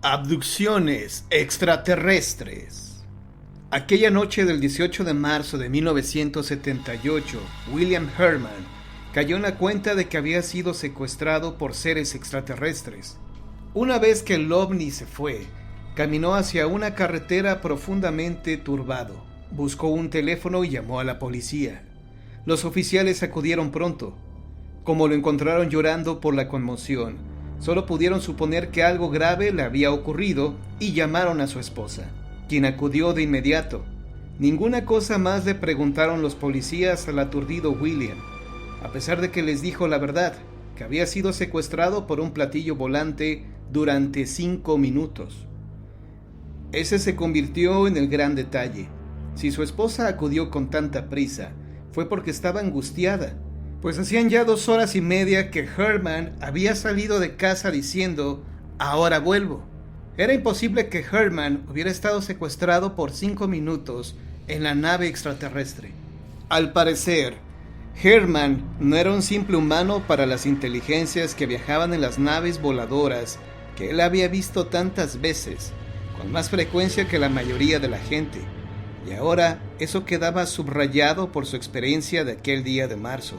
Abducciones extraterrestres. Aquella noche del 18 de marzo de 1978, William Herman cayó en la cuenta de que había sido secuestrado por seres extraterrestres. Una vez que el ovni se fue, caminó hacia una carretera profundamente turbado. Buscó un teléfono y llamó a la policía. Los oficiales acudieron pronto. Como lo encontraron llorando por la conmoción, solo pudieron suponer que algo grave le había ocurrido y llamaron a su esposa, quien acudió de inmediato. Ninguna cosa más le preguntaron los policías al aturdido William, a pesar de que les dijo la verdad, que había sido secuestrado por un platillo volante durante 5 minutos. Ese se convirtió en el gran detalle. Si su esposa acudió con tanta prisa, fue porque estaba angustiada, pues hacían ya 2 horas y media que Herman había salido de casa diciendo, "Ahora vuelvo". Era imposible que Herman hubiera estado secuestrado por 5 minutos en la nave extraterrestre. Al parecer, Herman no era un simple humano para las inteligencias que viajaban en las naves voladoras que él había visto tantas veces, con más frecuencia que la mayoría de la gente, y ahora eso quedaba subrayado por su experiencia de aquel día de marzo.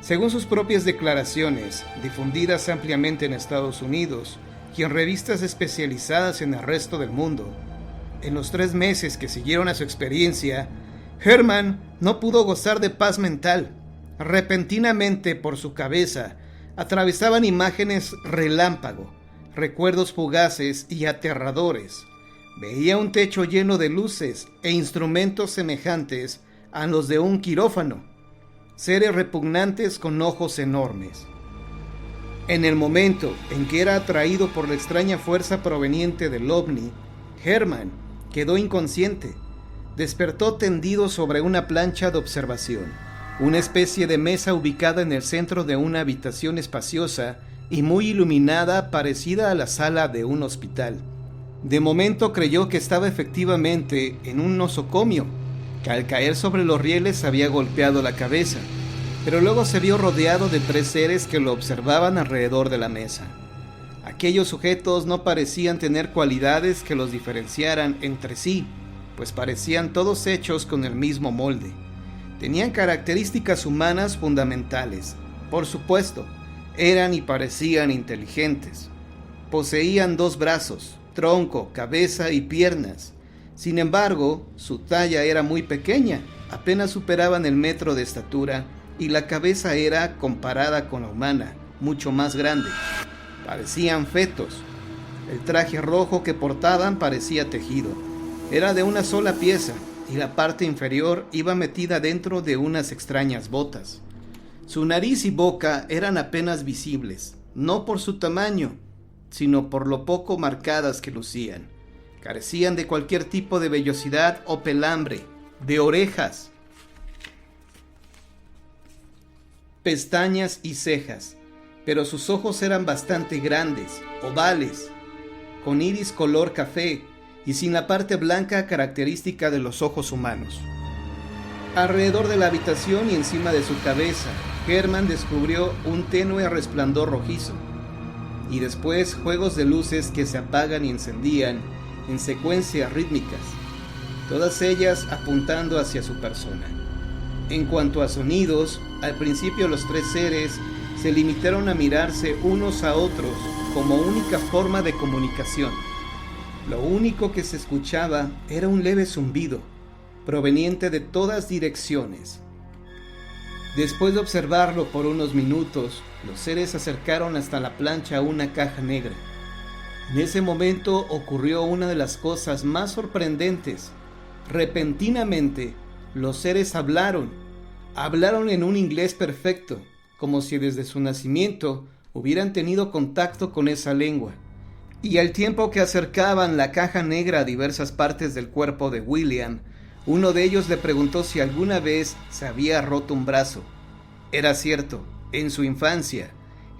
Según sus propias declaraciones, difundidas ampliamente en Estados Unidos y en revistas especializadas en el resto del mundo, en los 3 meses que siguieron a su experiencia, Herman no pudo gozar de paz mental. Repentinamente por su cabeza atravesaban imágenes relámpago, recuerdos fugaces y aterradores. Veía un techo lleno de luces e instrumentos semejantes a los de un quirófano, seres repugnantes con ojos enormes. En el momento en que era atraído por la extraña fuerza proveniente del ovni, Herman quedó inconsciente. Despertó tendido sobre una plancha de observación, una especie de mesa ubicada en el centro de una habitación espaciosa y muy iluminada, parecida a la sala de un hospital. De momento creyó que estaba efectivamente en un nosocomio, que al caer sobre los rieles había golpeado la cabeza, pero luego se vio rodeado de 3 seres que lo observaban alrededor de la mesa. Aquellos sujetos no parecían tener cualidades que los diferenciaran entre sí, pues parecían todos hechos con el mismo molde. Tenían características humanas fundamentales. Por supuesto, eran y parecían inteligentes. Poseían 2 brazos, tronco, cabeza y piernas. Sin embargo, su talla era muy pequeña, apenas superaban el metro de estatura, y la cabeza era, comparada con la humana, mucho más grande. Parecían fetos. El traje rojo que portaban parecía tejido. Era de una sola pieza, y la parte inferior iba metida dentro de unas extrañas botas. Su nariz y boca eran apenas visibles, no por su tamaño, sino por lo poco marcadas que lucían. Carecían de cualquier tipo de vellosidad o pelambre, de orejas, pestañas y cejas, pero sus ojos eran bastante grandes, ovales, con iris color café y sin la parte blanca característica de los ojos humanos. Alrededor de la habitación y encima de su cabeza, Herman descubrió un tenue resplandor rojizo, y después juegos de luces que se apagan y encendían en secuencias rítmicas, todas ellas apuntando hacia su persona. En cuanto a sonidos, al principio los 3 seres se limitaron a mirarse unos a otros como única forma de comunicación. Lo único que se escuchaba era un leve zumbido, proveniente de todas direcciones. Después de observarlo por unos minutos, los seres se acercaron hasta la plancha a una caja negra. En ese momento ocurrió una de las cosas más sorprendentes. Repentinamente, los seres hablaron en un inglés perfecto, como si desde su nacimiento hubieran tenido contacto con esa lengua. Y al tiempo que acercaban la caja negra a diversas partes del cuerpo de William, uno de ellos le preguntó si alguna vez se había roto un brazo. Era cierto, en su infancia,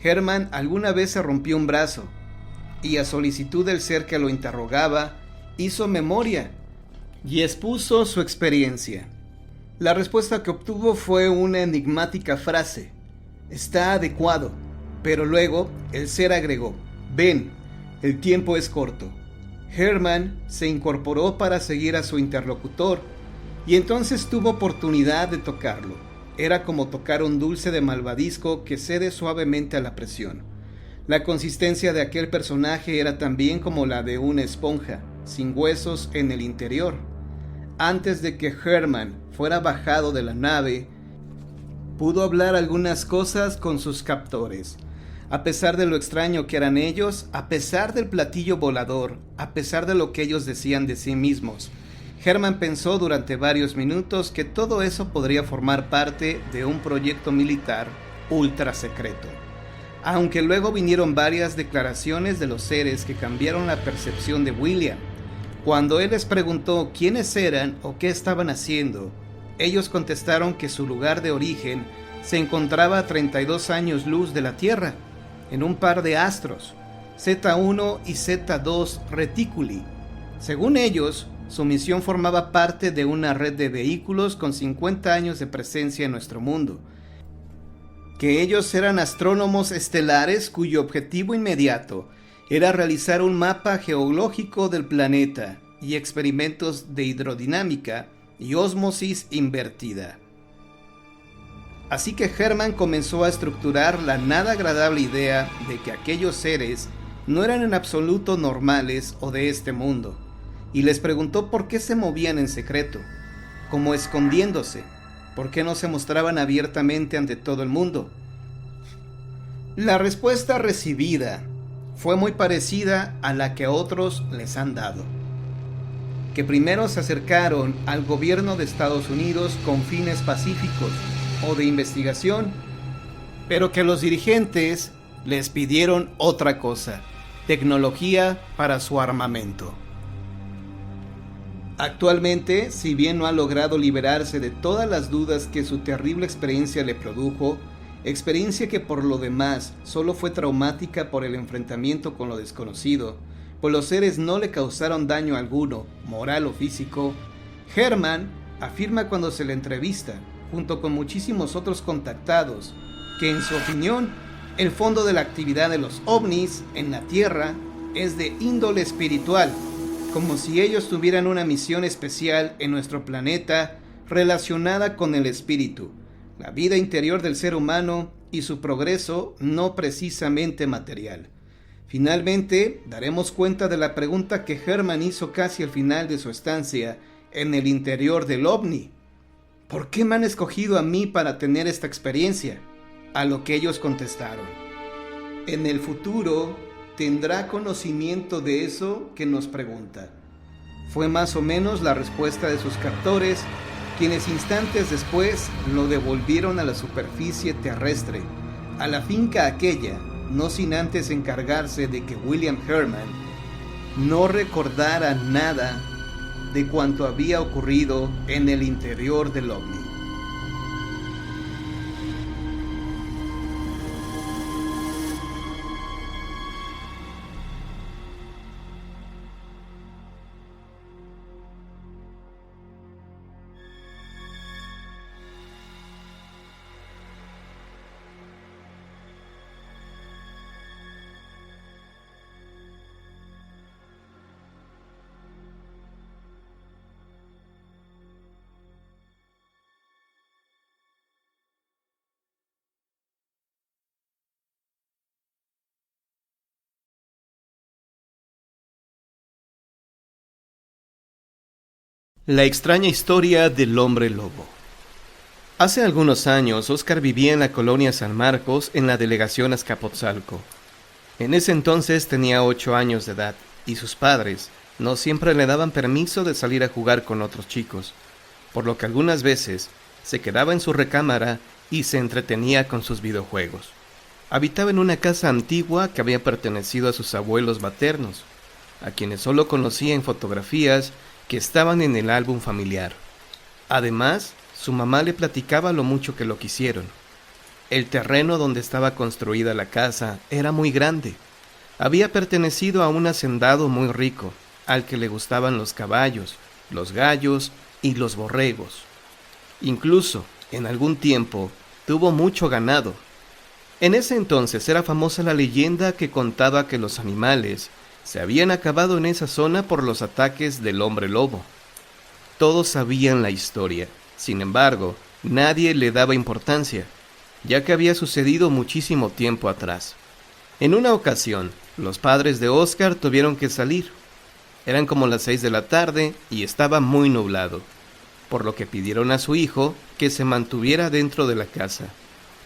Herman alguna vez se rompió un brazo, y a solicitud del ser que lo interrogaba, hizo memoria y expuso su experiencia. La respuesta que obtuvo fue una enigmática frase: "Está adecuado", pero luego el ser agregó: "Ven, El tiempo es corto. Herman se incorporó para seguir a su interlocutor y entonces tuvo oportunidad de tocarlo. Era como tocar un dulce de malvadisco que cede suavemente a la presión. La consistencia de aquel personaje era también como la de una esponja, sin huesos en el interior. Antes de que Herman fuera bajado de la nave, pudo hablar algunas cosas con sus captores. A pesar de lo extraño que eran ellos, a pesar del platillo volador, a pesar de lo que ellos decían de sí mismos, Herman pensó durante varios minutos que todo eso podría formar parte de un proyecto militar ultra secreto. Aunque luego vinieron varias declaraciones de los seres que cambiaron la percepción de William. Cuando él les preguntó quiénes eran o qué estaban haciendo, ellos contestaron que su lugar de origen se encontraba a 32 años luz de la Tierra, en un par de astros, Z1 y Z2 Reticuli. Según ellos, su misión formaba parte de una red de vehículos con 50 años de presencia en nuestro mundo, que ellos eran astrónomos estelares cuyo objetivo inmediato era realizar un mapa geológico del planeta y experimentos de hidrodinámica y ósmosis invertida. Así que Herman comenzó a estructurar la nada agradable idea de que aquellos seres no eran en absoluto normales o de este mundo, y les preguntó por qué se movían en secreto, como escondiéndose. ¿Por qué no se mostraban abiertamente ante todo el mundo? La respuesta recibida fue muy parecida a la que otros les han dado. Que primero se acercaron al gobierno de Estados Unidos con fines pacíficos o de investigación, pero que los dirigentes les pidieron otra cosa: tecnología para su armamento. Actualmente, si bien no ha logrado liberarse de todas las dudas que su terrible experiencia le produjo, experiencia que por lo demás solo fue traumática por el enfrentamiento con lo desconocido, pues los seres no le causaron daño alguno, moral o físico, Herman afirma cuando se le entrevista, junto con muchísimos otros contactados, que en su opinión, el fondo de la actividad de los ovnis en la Tierra es de índole espiritual, como si ellos tuvieran una misión especial en nuestro planeta relacionada con el espíritu, la vida interior del ser humano y su progreso no precisamente material. Finalmente, daremos cuenta de la pregunta que Herman hizo casi al final de su estancia en el interior del ovni. ¿Por qué me han escogido a mí para tener esta experiencia? A lo que ellos contestaron: en el futuro tendrá conocimiento de eso que nos pregunta. Fue más o menos la respuesta de sus captores, quienes instantes después lo devolvieron a la superficie terrestre, a la finca aquella, no sin antes encargarse de que William Herman no recordara nada de cuanto había ocurrido en el interior del ovni. La extraña historia del hombre lobo. Hace algunos años, Oscar vivía en la colonia San Marcos, en la delegación Azcapotzalco. En ese entonces tenía 8 años de edad, y sus padres no siempre le daban permiso de salir a jugar con otros chicos, por lo que algunas veces se quedaba en su recámara y se entretenía con sus videojuegos. Habitaba en una casa antigua que había pertenecido a sus abuelos maternos, a quienes solo conocía en fotografías que estaban en el álbum familiar. Además, su mamá le platicaba lo mucho que lo quisieron. El terreno donde estaba construida la casa era muy grande. Había pertenecido a un hacendado muy rico, al que le gustaban los caballos, los gallos y los borregos. Incluso, en algún tiempo, tuvo mucho ganado. En ese entonces era famosa la leyenda que contaba que los animales se habían acabado en esa zona por los ataques del hombre lobo. Todos sabían la historia, sin embargo, nadie le daba importancia, ya que había sucedido muchísimo tiempo atrás. En una ocasión, los padres de Oscar tuvieron que salir. Eran como las 6 de la tarde y estaba muy nublado, por lo que pidieron a su hijo que se mantuviera dentro de la casa,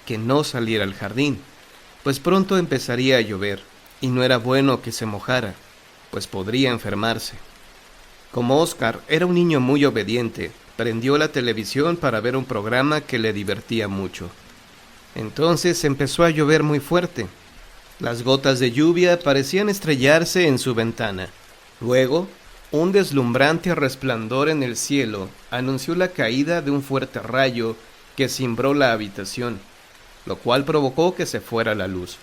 que no saliera al jardín, pues pronto empezaría a llover y no era bueno que se mojara, pues podría enfermarse. Como Oscar era un niño muy obediente, prendió la televisión para ver un programa que le divertía mucho. Entonces empezó a llover muy fuerte. Las gotas de lluvia parecían estrellarse en su ventana. Luego, un deslumbrante resplandor en el cielo anunció la caída de un fuerte rayo que cimbró la habitación, lo cual provocó que se fuera la luz.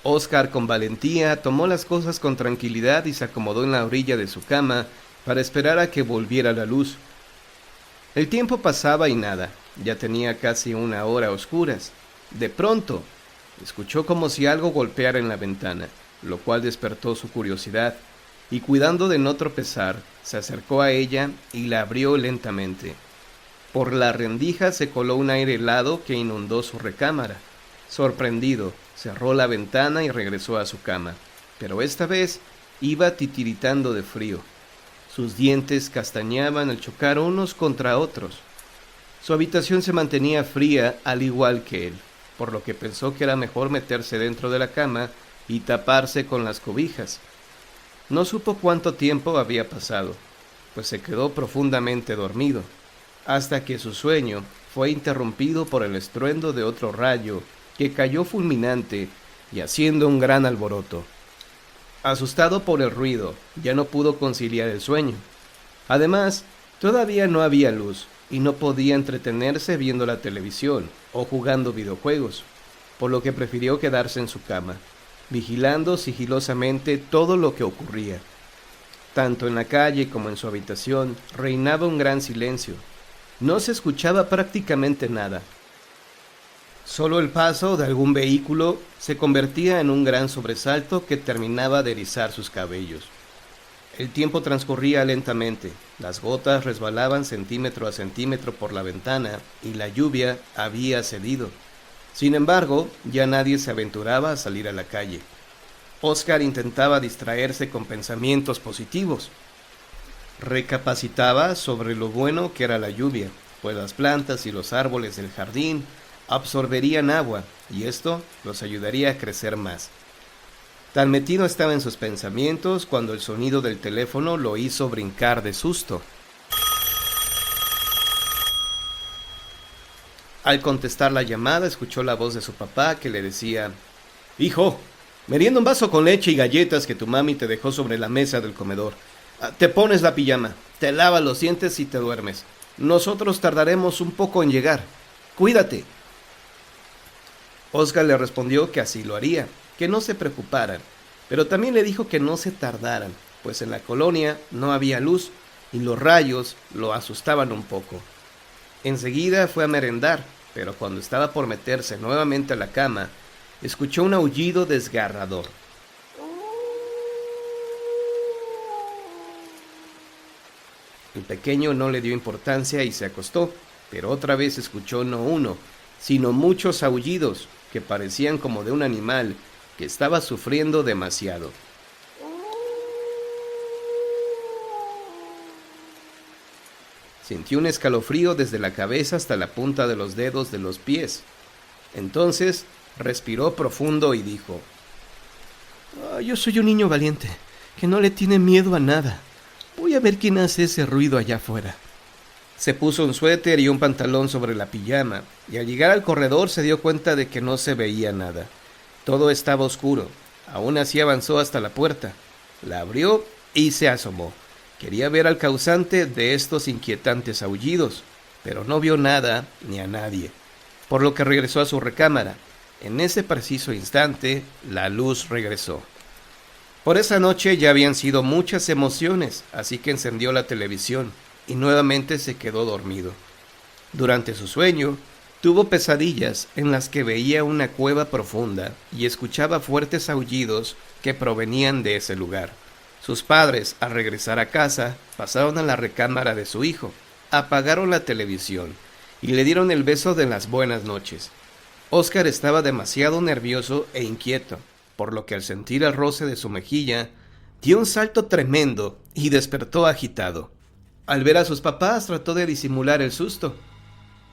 Oscar, con valentía, tomó las cosas con tranquilidad y se acomodó en la orilla de su cama para esperar a que volviera la luz. El tiempo pasaba y nada, ya tenía casi una hora a oscuras. De pronto, escuchó como si algo golpeara en la ventana, lo cual despertó su curiosidad, y cuidando de no tropezar, se acercó a ella y la abrió lentamente. Por la rendija se coló un aire helado que inundó su recámara. Sorprendido, cerró la ventana y regresó a su cama, pero esta vez iba titiritando de frío. Sus dientes castañaban al chocar unos contra otros. Su habitación se mantenía fría al igual que él, por lo que pensó que era mejor meterse dentro de la cama y taparse con las cobijas. No supo cuánto tiempo había pasado, pues se quedó profundamente dormido, hasta que su sueño fue interrumpido por el estruendo de otro rayo que cayó fulminante y haciendo un gran alboroto. Asustado por el ruido, ya no pudo conciliar el sueño. Además, todavía no había luz y no podía entretenerse viendo la televisión o jugando videojuegos, por lo que prefirió quedarse en su cama, vigilando sigilosamente todo lo que ocurría. Tanto en la calle como en su habitación reinaba un gran silencio. No se escuchaba prácticamente nada. Solo el paso de algún vehículo se convertía en un gran sobresalto que terminaba de erizar sus cabellos. El tiempo transcurría lentamente, las gotas resbalaban centímetro a centímetro por la ventana y la lluvia había cedido. Sin embargo, ya nadie se aventuraba a salir a la calle. Oscar intentaba distraerse con pensamientos positivos. Recapacitaba sobre lo bueno que era la lluvia, pues las plantas y los árboles del jardín absorberían agua y esto los ayudaría a crecer más. Tan metido estaba en sus pensamientos cuando el sonido del teléfono lo hizo brincar de susto. Al contestar la llamada, escuchó la voz de su papá que le decía: «Hijo, merienda un vaso con leche y galletas que tu mami te dejó sobre la mesa del comedor. Te pones la pijama, te lavas los dientes y te duermes. Nosotros tardaremos un poco en llegar. Cuídate». Oscar le respondió que así lo haría, que no se preocuparan, pero también le dijo que no se tardaran, pues en la colonia no había luz y los rayos lo asustaban un poco. Enseguida fue a merendar, pero cuando estaba por meterse nuevamente a la cama, escuchó un aullido desgarrador. El pequeño no le dio importancia y se acostó, pero otra vez escuchó no uno, sino muchos aullidos que parecían como de un animal que estaba sufriendo demasiado. Sintió un escalofrío desde la cabeza hasta la punta de los dedos de los pies. Entonces respiró profundo y dijo: yo soy un niño valiente, que no le tiene miedo a nada. Voy a ver quién hace ese ruido allá afuera». Se puso un suéter y un pantalón sobre la pijama, y al llegar al corredor se dio cuenta de que no se veía nada. Todo estaba oscuro. Aún así avanzó hasta la puerta. La abrió y se asomó. Quería ver al causante de estos inquietantes aullidos, pero no vio nada ni a nadie, por lo que regresó a su recámara. En ese preciso instante, la luz regresó. Por esa noche ya habían sido muchas emociones, así que encendió la televisión. y nuevamente se quedó dormido. Durante su sueño, tuvo pesadillas en las que veía una cueva profunda y escuchaba fuertes aullidos que provenían de ese lugar. Sus padres, al regresar a casa, pasaron a la recámara de su hijo, apagaron la televisión y le dieron el beso de las buenas noches. Oscar estaba demasiado nervioso e inquieto, por lo que al sentir el roce de su mejilla, dio un salto tremendo y despertó agitado. Al ver a sus papás trató de disimular el susto,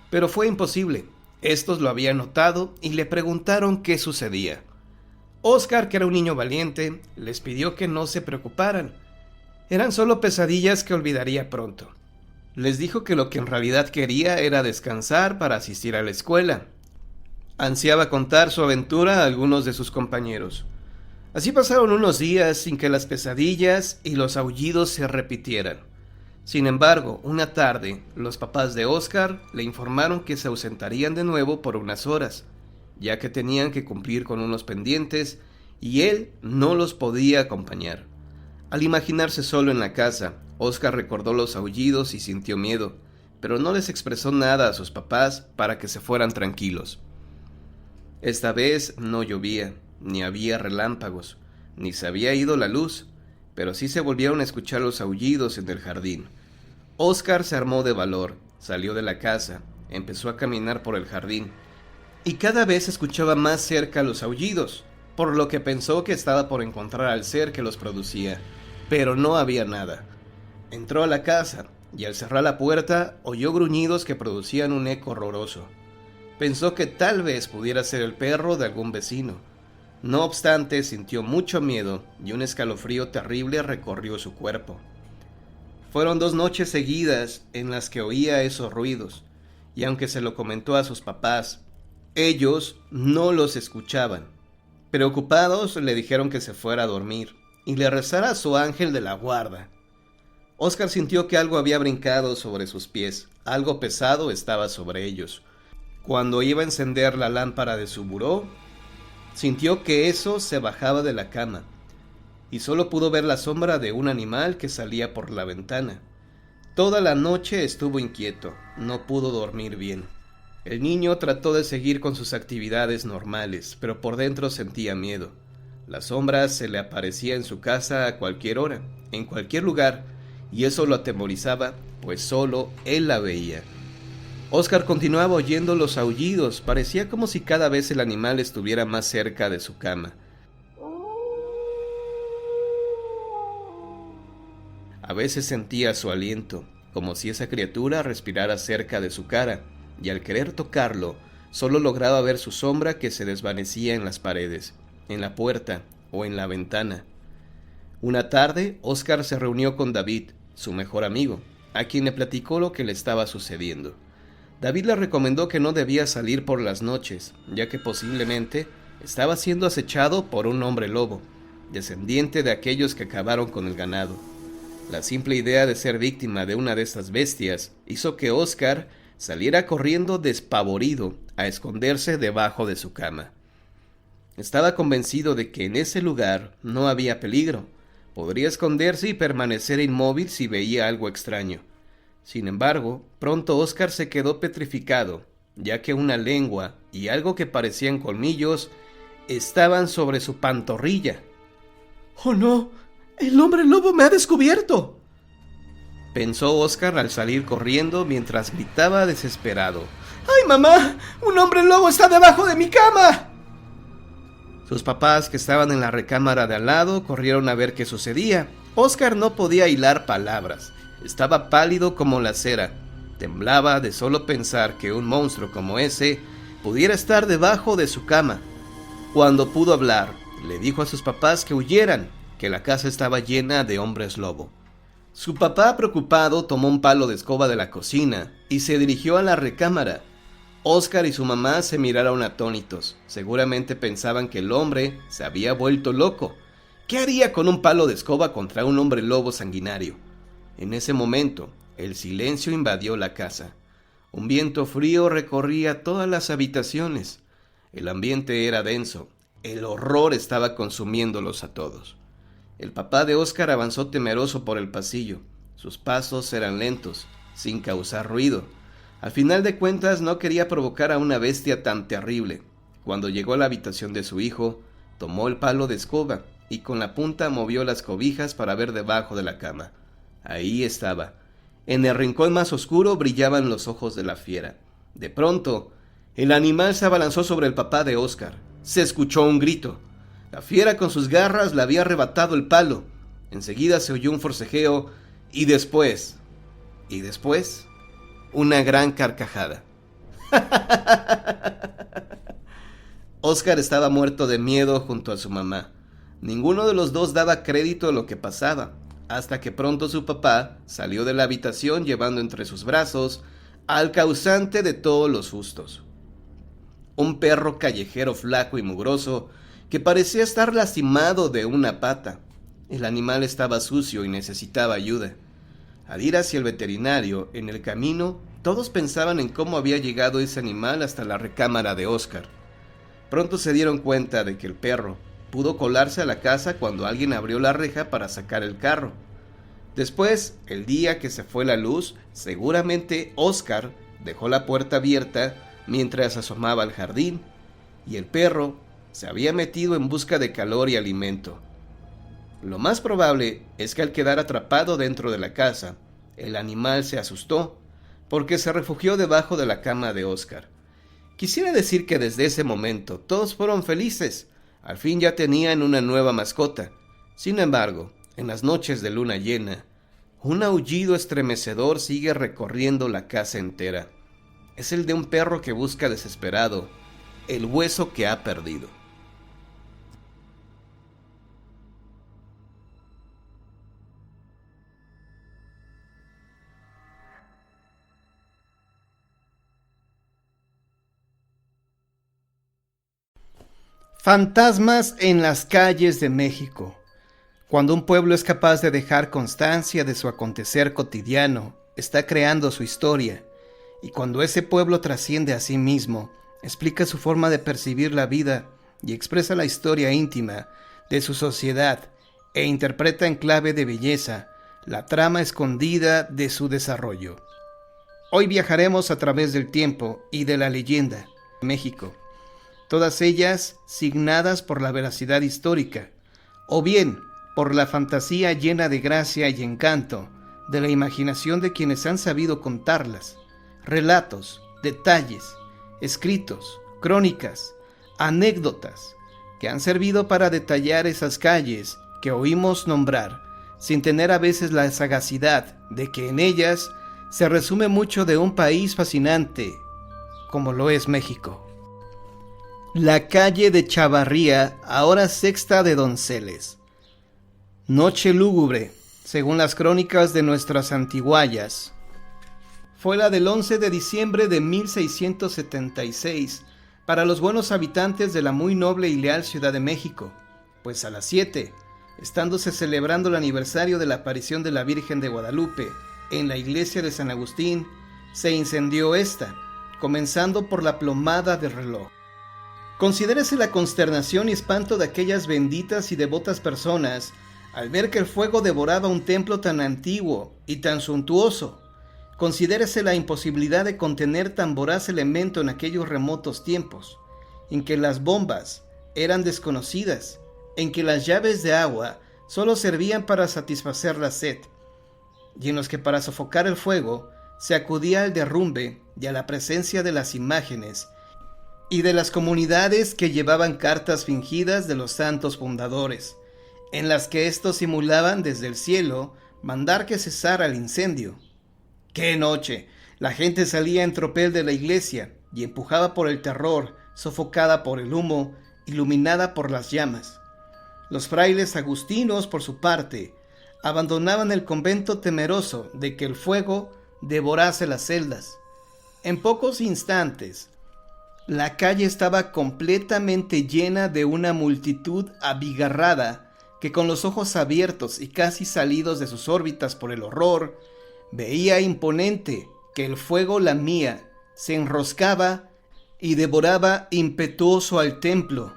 pero fue imposible. Estos lo habían notado y le preguntaron qué sucedía. Oscar, que era un niño valiente, les pidió que no se preocuparan. Eran solo pesadillas que olvidaría pronto. Les dijo que lo que en realidad quería era descansar para asistir a la escuela. Ansiaba contar su aventura a algunos de sus compañeros. Así pasaron unos días sin que las pesadillas y los aullidos se repitieran. Sin embargo, una tarde, los papás de Oscar le informaron que se ausentarían de nuevo por unas horas, ya que tenían que cumplir con unos pendientes y él no los podía acompañar. Al imaginarse solo en la casa, Oscar recordó los aullidos y sintió miedo, pero no les expresó nada a sus papás para que se fueran tranquilos. Esta vez no llovía, ni había relámpagos, ni se había ido la luz, pero sí se volvieron a escuchar los aullidos en el jardín. Oscar se armó de valor, salió de la casa, empezó a caminar por el jardín, y cada vez escuchaba más cerca los aullidos, por lo que pensó que estaba por encontrar al ser que los producía, pero no había nada. Entró a la casa, y al cerrar la puerta, oyó gruñidos que producían un eco horroroso. Pensó que tal vez pudiera ser el perro de algún vecino. No obstante, sintió mucho miedo, y un escalofrío terrible recorrió su cuerpo. Fueron 2 noches seguidas en las que oía esos ruidos, y aunque se lo comentó a sus papás, ellos no los escuchaban. Preocupados, le dijeron que se fuera a dormir y le rezara a su ángel de la guarda. Oscar sintió que algo había brincado sobre sus pies, algo pesado estaba sobre ellos. Cuando iba a encender la lámpara de su buró, sintió que eso se bajaba de la cama, y solo pudo ver la sombra de un animal que salía por la ventana. Toda la noche estuvo inquieto, no pudo dormir bien. El niño trató de seguir con sus actividades normales, pero por dentro sentía miedo. La sombra se le aparecía en su casa a cualquier hora, en cualquier lugar, y eso lo atemorizaba, pues solo él la veía. Oscar continuaba oyendo los aullidos, parecía como si cada vez el animal estuviera más cerca de su cama. A veces sentía su aliento, como si esa criatura respirara cerca de su cara, y al querer tocarlo, solo lograba ver su sombra que se desvanecía en las paredes, en la puerta o en la ventana. Una tarde, Oscar se reunió con David, su mejor amigo, a quien le platicó lo que le estaba sucediendo. David le recomendó que no debía salir por las noches, ya que posiblemente estaba siendo acechado por un hombre lobo, descendiente de aquellos que acabaron con el ganado. La simple idea de ser víctima de una de estas bestias hizo que Oscar saliera corriendo despavorido a esconderse debajo de su cama. Estaba convencido de que en ese lugar no había peligro. Podría esconderse y permanecer inmóvil si veía algo extraño. Sin embargo, pronto Oscar se quedó petrificado, ya que una lengua y algo que parecían colmillos estaban sobre su pantorrilla. ¡Oh no! ¡El hombre lobo me ha descubierto!, pensó Oscar al salir corriendo mientras gritaba desesperado. ¡Ay, mamá! ¡Un hombre lobo está debajo de mi cama! Sus papás, que estaban en la recámara de al lado, corrieron a ver qué sucedía. Oscar no podía hilar palabras. Estaba pálido como la cera. Temblaba de solo pensar que un monstruo como ese pudiera estar debajo de su cama. Cuando pudo hablar, le dijo a sus papás que huyeran, que la casa estaba llena de hombres lobo. Su papá, preocupado, tomó un palo de escoba de la cocina y se dirigió a la recámara. Oscar y su mamá se miraron atónitos. Seguramente pensaban que el hombre se había vuelto loco. ¿Qué haría con un palo de escoba contra un hombre lobo sanguinario? En ese momento, el silencio invadió la casa. Un viento frío recorría todas las habitaciones. El ambiente era denso. El horror estaba consumiéndolos a todos. El papá de Oscar avanzó temeroso por el pasillo. Sus pasos eran lentos, sin causar ruido. Al final de cuentas no quería provocar a una bestia tan terrible. Cuando llegó a la habitación de su hijo, tomó el palo de escoba y con la punta movió las cobijas para ver debajo de la cama. Ahí estaba. En el rincón más oscuro brillaban los ojos de la fiera. De pronto, el animal se abalanzó sobre el papá de Oscar. Se escuchó un grito. La fiera con sus garras le había arrebatado el palo. Enseguida se oyó un forcejeo y después, una gran carcajada. Oscar estaba muerto de miedo junto a su mamá. Ninguno de los dos daba crédito a lo que pasaba, hasta que pronto su papá salió de la habitación llevando entre sus brazos al causante de todos los sustos. Un perro callejero flaco y mugroso que parecía estar lastimado de una pata. El animal estaba sucio y necesitaba ayuda. Al ir hacia el veterinario, en el camino, todos pensaban en cómo había llegado ese animal hasta la recámara de Oscar. Pronto se dieron cuenta de que el perro pudo colarse a la casa cuando alguien abrió la reja para sacar el carro. Después, el día que se fue la luz, seguramente Oscar dejó la puerta abierta mientras asomaba al jardín, y el perro se había metido en busca de calor y alimento. Lo más probable es que al quedar atrapado dentro de la casa, el animal se asustó, porque se refugió debajo de la cama de Oscar. Quisiera decir que desde ese momento todos fueron felices. Al fin ya tenían una nueva mascota. Sin embargo, en las noches de luna llena, un aullido estremecedor sigue recorriendo la casa entera. Es el de un perro que busca desesperado el hueso que ha perdido. Fantasmas en las calles de México. Cuando un pueblo es capaz de dejar constancia de su acontecer cotidiano, está creando su historia, y cuando ese pueblo trasciende a sí mismo, explica su forma de percibir la vida y expresa la historia íntima de su sociedad e interpreta en clave de belleza la trama escondida de su desarrollo. Hoy viajaremos a través del tiempo y de la leyenda de México, todas ellas signadas por la veracidad histórica, o bien por la fantasía llena de gracia y encanto de la imaginación de quienes han sabido contarlas, relatos, detalles, escritos, crónicas, anécdotas, que han servido para detallar esas calles que oímos nombrar, sin tener a veces la sagacidad de que en ellas se resume mucho de un país fascinante, como lo es México. La calle de Chavarría, ahora Sexta de Donceles. Noche lúgubre, según las crónicas de nuestras antiguallas. Fue la del 11 de diciembre de 1676 para los buenos habitantes de la muy noble y leal Ciudad de México, pues a las 7, estándose celebrando el aniversario de la aparición de la Virgen de Guadalupe en la iglesia de San Agustín, se incendió esta, comenzando por la plomada del reloj. Considérese la consternación y espanto de aquellas benditas y devotas personas al ver que el fuego devoraba un templo tan antiguo y tan suntuoso. Considérese la imposibilidad de contener tan voraz elemento en aquellos remotos tiempos, en que las bombas eran desconocidas, en que las llaves de agua solo servían para satisfacer la sed, y en los que para sofocar el fuego se acudía al derrumbe y a la presencia de las imágenes y de las comunidades que llevaban cartas fingidas de los santos fundadores, en las que éstos simulaban desde el cielo mandar que cesara el incendio. ¡Qué noche! La gente salía en tropel de la iglesia y empujada por el terror, sofocada por el humo, iluminada por las llamas. Los frailes agustinos, por su parte, abandonaban el convento temeroso de que el fuego devorase las celdas. En pocos instantes, la calle estaba completamente llena de una multitud abigarrada que con los ojos abiertos y casi salidos de sus órbitas por el horror, veía imponente que el fuego lamía, se enroscaba y devoraba impetuoso al templo.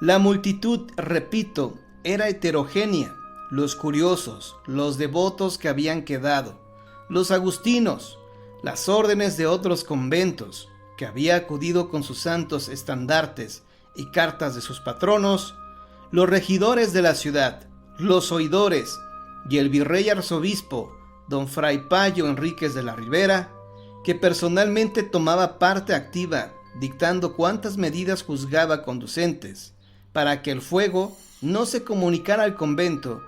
La multitud, repito, era heterogénea, los curiosos, los devotos que habían quedado, los agustinos, las órdenes de otros conventos, que había acudido con sus santos estandartes y cartas de sus patronos, los regidores de la ciudad, los oidores y el virrey arzobispo, don Fray Payo Enríquez de la Ribera, que personalmente tomaba parte activa, dictando cuantas medidas juzgaba conducentes, para que el fuego no se comunicara al convento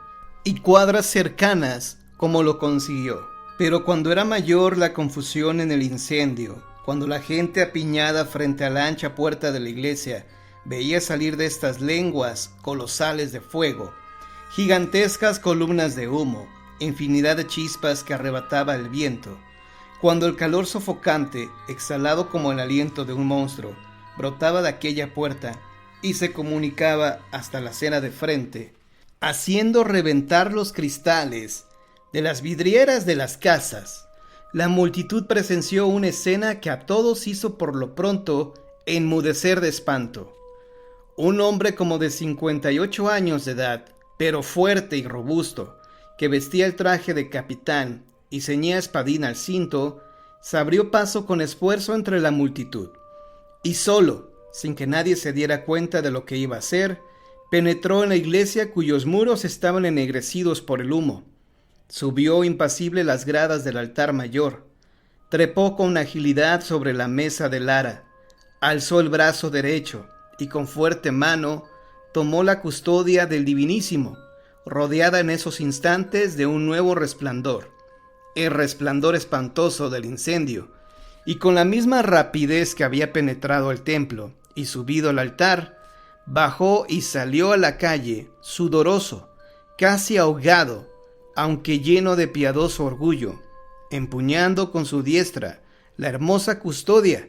y cuadras cercanas, como lo consiguió. Pero cuando era mayor la confusión en el incendio, cuando la gente apiñada frente a la ancha puerta de la iglesia veía salir de estas lenguas colosales de fuego, gigantescas columnas de humo, infinidad de chispas que arrebataba el viento, cuando el calor sofocante, exhalado como el aliento de un monstruo, brotaba de aquella puerta y se comunicaba hasta la acera de frente, haciendo reventar los cristales de las vidrieras de las casas, la multitud presenció una escena que a todos hizo por lo pronto enmudecer de espanto. Un hombre como de 58 años de edad, pero fuerte y robusto, que vestía el traje de capitán y ceñía espadín al cinto, se abrió paso con esfuerzo entre la multitud, y solo, sin que nadie se diera cuenta de lo que iba a hacer, penetró en la iglesia cuyos muros estaban ennegrecidos por el humo. Subió impasible las gradas del altar mayor, trepó con agilidad sobre la mesa del ara, alzó el brazo derecho y con fuerte mano tomó la custodia del Divinísimo, rodeada en esos instantes de un nuevo resplandor, el resplandor espantoso del incendio, y con la misma rapidez que había penetrado el templo y subido al altar, bajó y salió a la calle, sudoroso, casi ahogado, aunque lleno de piadoso orgullo, empuñando con su diestra la hermosa custodia,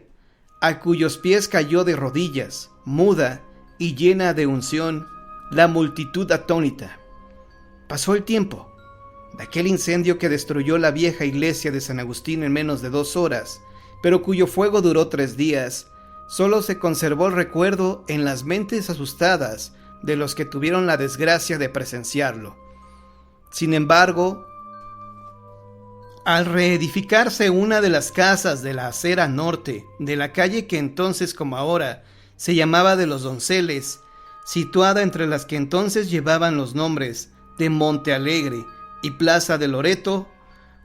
a cuyos pies cayó de rodillas, muda y llena de unción, la multitud atónita. Pasó el tiempo. De aquel incendio que destruyó la vieja iglesia de San Agustín en menos de 2 horas, pero cuyo fuego duró 3 días, solo se conservó el recuerdo en las mentes asustadas de los que tuvieron la desgracia de presenciarlo. Sin embargo, al reedificarse una de las casas de la acera norte de la calle que entonces como ahora se llamaba de los Donceles, situada entre las que entonces llevaban los nombres de Monte Alegre y Plaza de Loreto,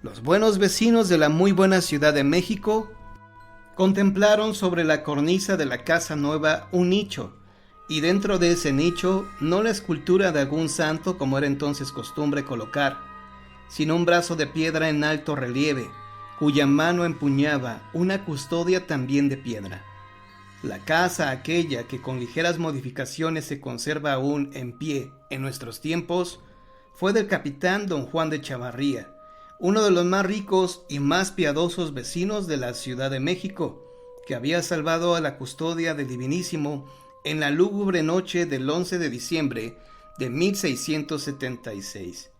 los buenos vecinos de la muy buena Ciudad de México contemplaron sobre la cornisa de la casa nueva un nicho, y dentro de ese nicho no la escultura de algún santo como era entonces costumbre colocar, sino un brazo de piedra en alto relieve, cuya mano empuñaba una custodia también de piedra. La casa aquella que con ligeras modificaciones se conserva aún en pie en nuestros tiempos, fue del capitán don Juan de Chavarría, uno de los más ricos y más piadosos vecinos de la Ciudad de México, que había salvado a la custodia del Divinísimo en la lúgubre noche del 11 de diciembre de 1676.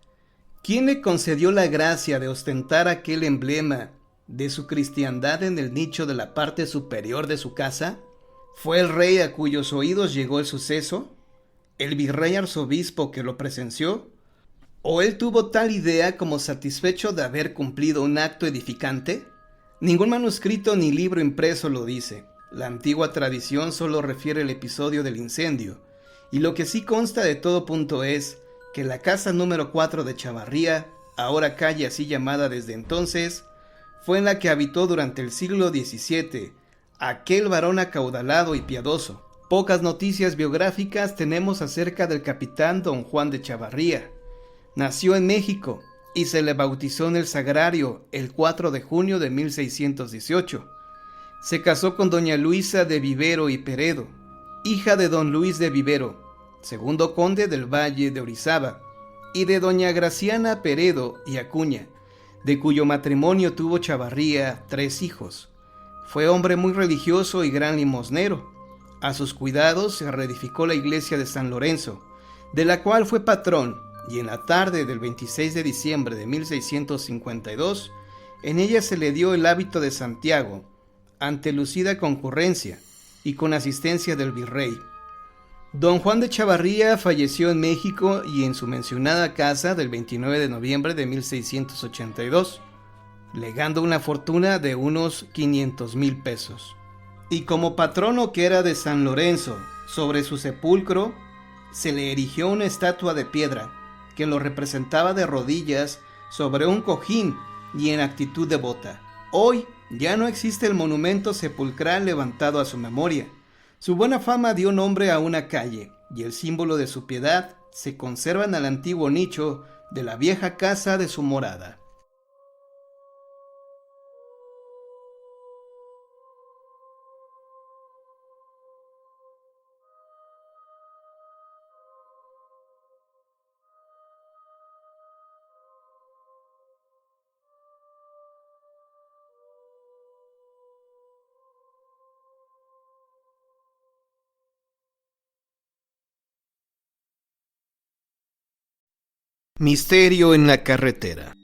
¿Quién le concedió la gracia de ostentar aquel emblema de su cristiandad en el nicho de la parte superior de su casa? ¿Fue el rey a cuyos oídos llegó el suceso? ¿El virrey arzobispo que lo presenció? ¿O él tuvo tal idea como satisfecho de haber cumplido un acto edificante? Ningún manuscrito ni libro impreso lo dice. La antigua tradición solo refiere el episodio del incendio, y lo que sí consta de todo punto es que la casa número 4 de Chavarría, ahora calle así llamada desde entonces, fue en la que habitó durante el siglo XVII aquel varón acaudalado y piadoso. Pocas noticias biográficas tenemos acerca del capitán don Juan de Chavarría. Nació en México y se le bautizó en el Sagrario el 4 de junio de 1618. Se casó con doña Luisa de Vivero y Peredo, hija de don Luis de Vivero, segundo conde del Valle de Orizaba, y de doña Graciana Peredo y Acuña, de cuyo matrimonio tuvo Chavarría 3 hijos. Fue hombre muy religioso y gran limosnero. A sus cuidados se reedificó la iglesia de San Lorenzo, de la cual fue patrón, y en la tarde del 26 de diciembre de 1652, en ella se le dio el hábito de Santiago, ante lucida concurrencia y con asistencia del virrey. Don Juan de Chavarría falleció en México y en su mencionada casa del 29 de noviembre de 1682, legando una fortuna de unos 500,000 pesos. Y como patrono que era de San Lorenzo, sobre su sepulcro se le erigió una estatua de piedra que lo representaba de rodillas sobre un cojín y en actitud devota. Hoy ya no existe el monumento sepulcral levantado a su memoria. Su buena fama dio nombre a una calle y el símbolo de su piedad se conserva en el antiguo nicho de la vieja casa de su morada. Misterio en la carretera.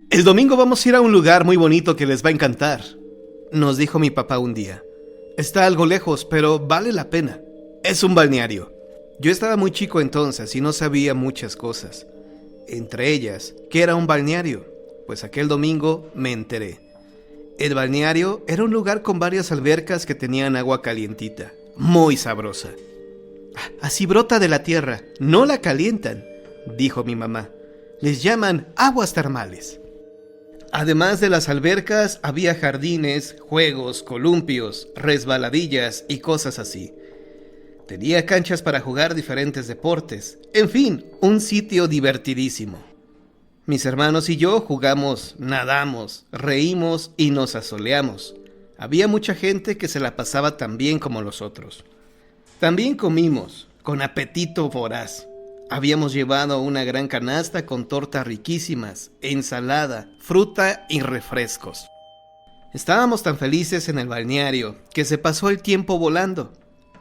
El domingo vamos a ir a un lugar muy bonito que les va a encantar, nos dijo mi papá un día. Está algo lejos, pero vale la pena. Es un balneario. Yo estaba muy chico entonces y no sabía muchas cosas. Entre ellas, ¿qué era un balneario? Pues aquel domingo me enteré. El balneario era un lugar con varias albercas que tenían agua calientita, muy sabrosa. Así brota de la tierra, no la calientan, dijo mi mamá. Les llaman aguas termales. Además de las albercas, había jardines, juegos, columpios, resbaladillas y cosas así. Tenía canchas para jugar diferentes deportes. En fin, un sitio divertidísimo. Mis hermanos y yo jugamos, nadamos, reímos y nos asoleamos. Había mucha gente que se la pasaba tan bien como nosotros. También comimos, con apetito voraz. Habíamos llevado una gran canasta con tortas riquísimas, ensalada, fruta y refrescos. Estábamos tan felices en el balneario que se pasó el tiempo volando.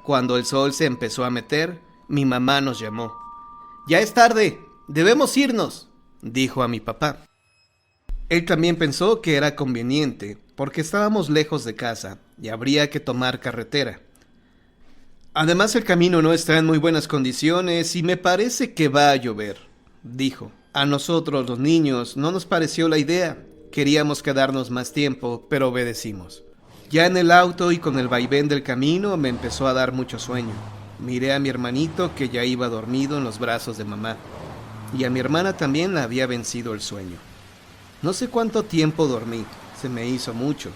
Cuando el sol se empezó a meter, mi mamá nos llamó. «Ya es tarde, debemos irnos», dijo a mi papá. Él también pensó que era conveniente, porque estábamos lejos de casa y habría que tomar carretera. Además, el camino no está en muy buenas condiciones y me parece que va a llover, dijo. A nosotros, los niños, no nos pareció la idea. Queríamos quedarnos más tiempo, pero obedecimos. Ya en el auto y con el vaivén del camino me empezó a dar mucho sueño. Miré a mi hermanito que ya iba dormido en los brazos de mamá. Y a mi hermana también la había vencido el sueño. No sé cuánto tiempo dormí, se me hizo mucho.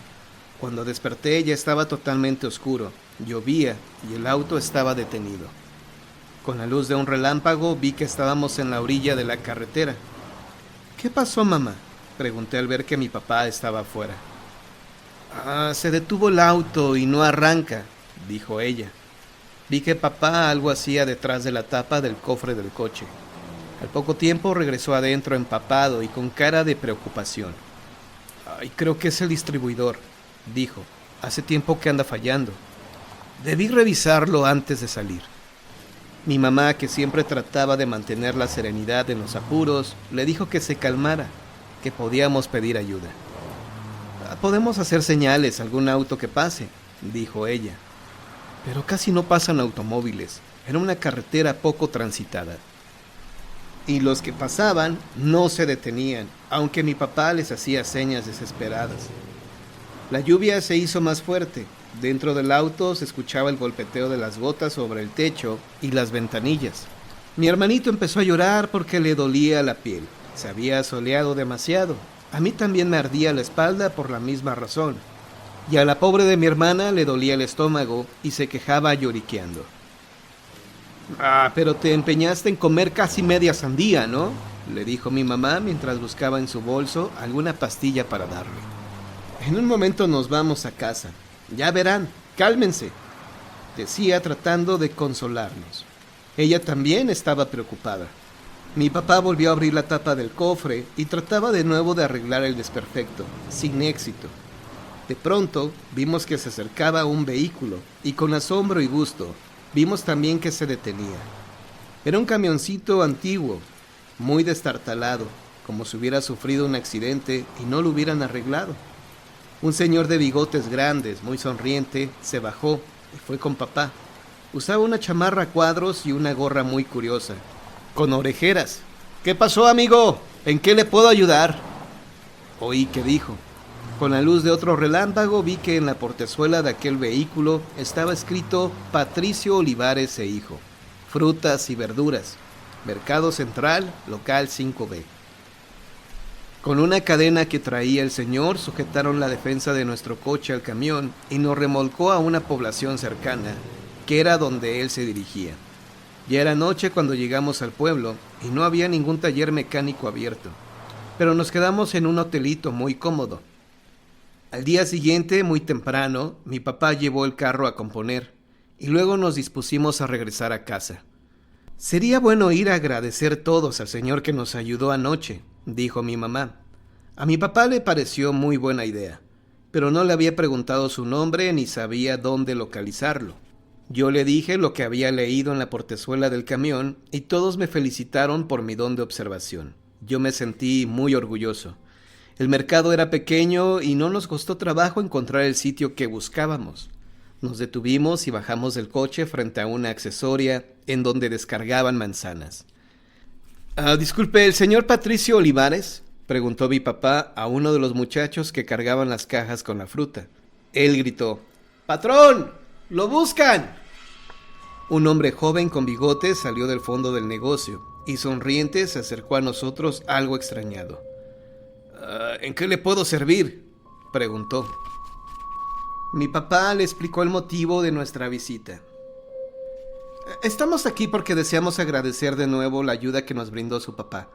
Cuando desperté ya estaba totalmente oscuro. Llovía y el auto estaba detenido. Con la luz de un relámpago vi que estábamos en la orilla de la carretera. «¿Qué pasó, mamá?», pregunté al ver que mi papá estaba afuera. Se detuvo el auto y no arranca», dijo ella. Vi que papá algo hacía detrás de la tapa del cofre del coche. Al poco tiempo regresó adentro empapado y con cara de preocupación. «Creo que es el distribuidor», dijo. «Hace tiempo que anda fallando. Debí revisarlo antes de salir». Mi mamá, que siempre trataba de mantener la serenidad en los apuros, le dijo que se calmara, que podíamos pedir ayuda. «Podemos hacer señales a algún auto que pase», dijo ella. Pero casi no pasan automóviles. Era una carretera poco transitada. Y los que pasaban no se detenían, aunque mi papá les hacía señas desesperadas. La lluvia se hizo más fuerte. Dentro del auto se escuchaba el golpeteo de las gotas sobre el techo y las ventanillas. Mi hermanito empezó a llorar porque le dolía la piel. Se había soleado demasiado. A mí también me ardía la espalda por la misma razón. Y a la pobre de mi hermana le dolía el estómago y se quejaba lloriqueando. «Pero te empeñaste en comer casi media sandía, ¿no?», le dijo mi mamá mientras buscaba en su bolso alguna pastilla para darle. «En un momento nos vamos a casa. Ya verán, cálmense», decía tratando de consolarnos. Ella también estaba preocupada. Mi papá volvió a abrir la tapa del cofre y trataba de nuevo de arreglar el desperfecto, sin éxito. De pronto vimos que se acercaba un vehículo y con asombro y gusto vimos también que se detenía. Era un camioncito antiguo, muy destartalado, como si hubiera sufrido un accidente y no lo hubieran arreglado. Un señor de bigotes grandes, muy sonriente, se bajó y fue con papá. Usaba una chamarra a cuadros y una gorra muy curiosa, con orejeras. «¿Qué pasó, amigo? ¿En qué le puedo ayudar?». Oí que dijo. Con la luz de otro relámpago vi que en la portezuela de aquel vehículo estaba escrito Patricio Olivares e Hijo, frutas y verduras, Mercado Central, local 5B. Con una cadena que traía el señor sujetaron la defensa de nuestro coche al camión y nos remolcó a una población cercana, que era donde él se dirigía. Ya era noche cuando llegamos al pueblo y no había ningún taller mecánico abierto, pero nos quedamos en un hotelito muy cómodo. Al día siguiente, muy temprano, mi papá llevó el carro a componer y luego nos dispusimos a regresar a casa. «Sería bueno ir a agradecer todos al señor que nos ayudó anoche», dijo mi mamá. A mi papá le pareció muy buena idea, pero no le había preguntado su nombre ni sabía dónde localizarlo. Yo le dije lo que había leído en la portezuela del camión y todos me felicitaron por mi don de observación. Yo me sentí muy orgulloso. El mercado era pequeño y no nos costó trabajo encontrar el sitio que buscábamos. Nos detuvimos y bajamos del coche frente a una accesoria en donde descargaban manzanas. «Disculpe, ¿el señor Patricio Olivares?», preguntó mi papá a uno de los muchachos que cargaban las cajas con la fruta. Él gritó: «¡Patrón! ¡Lo buscan!». Un hombre joven con bigotes salió del fondo del negocio y sonriente se acercó a nosotros algo extrañado. «¿En qué le puedo servir?», preguntó. Mi papá le explicó el motivo de nuestra visita. «Estamos aquí porque deseamos agradecer de nuevo la ayuda que nos brindó su papá.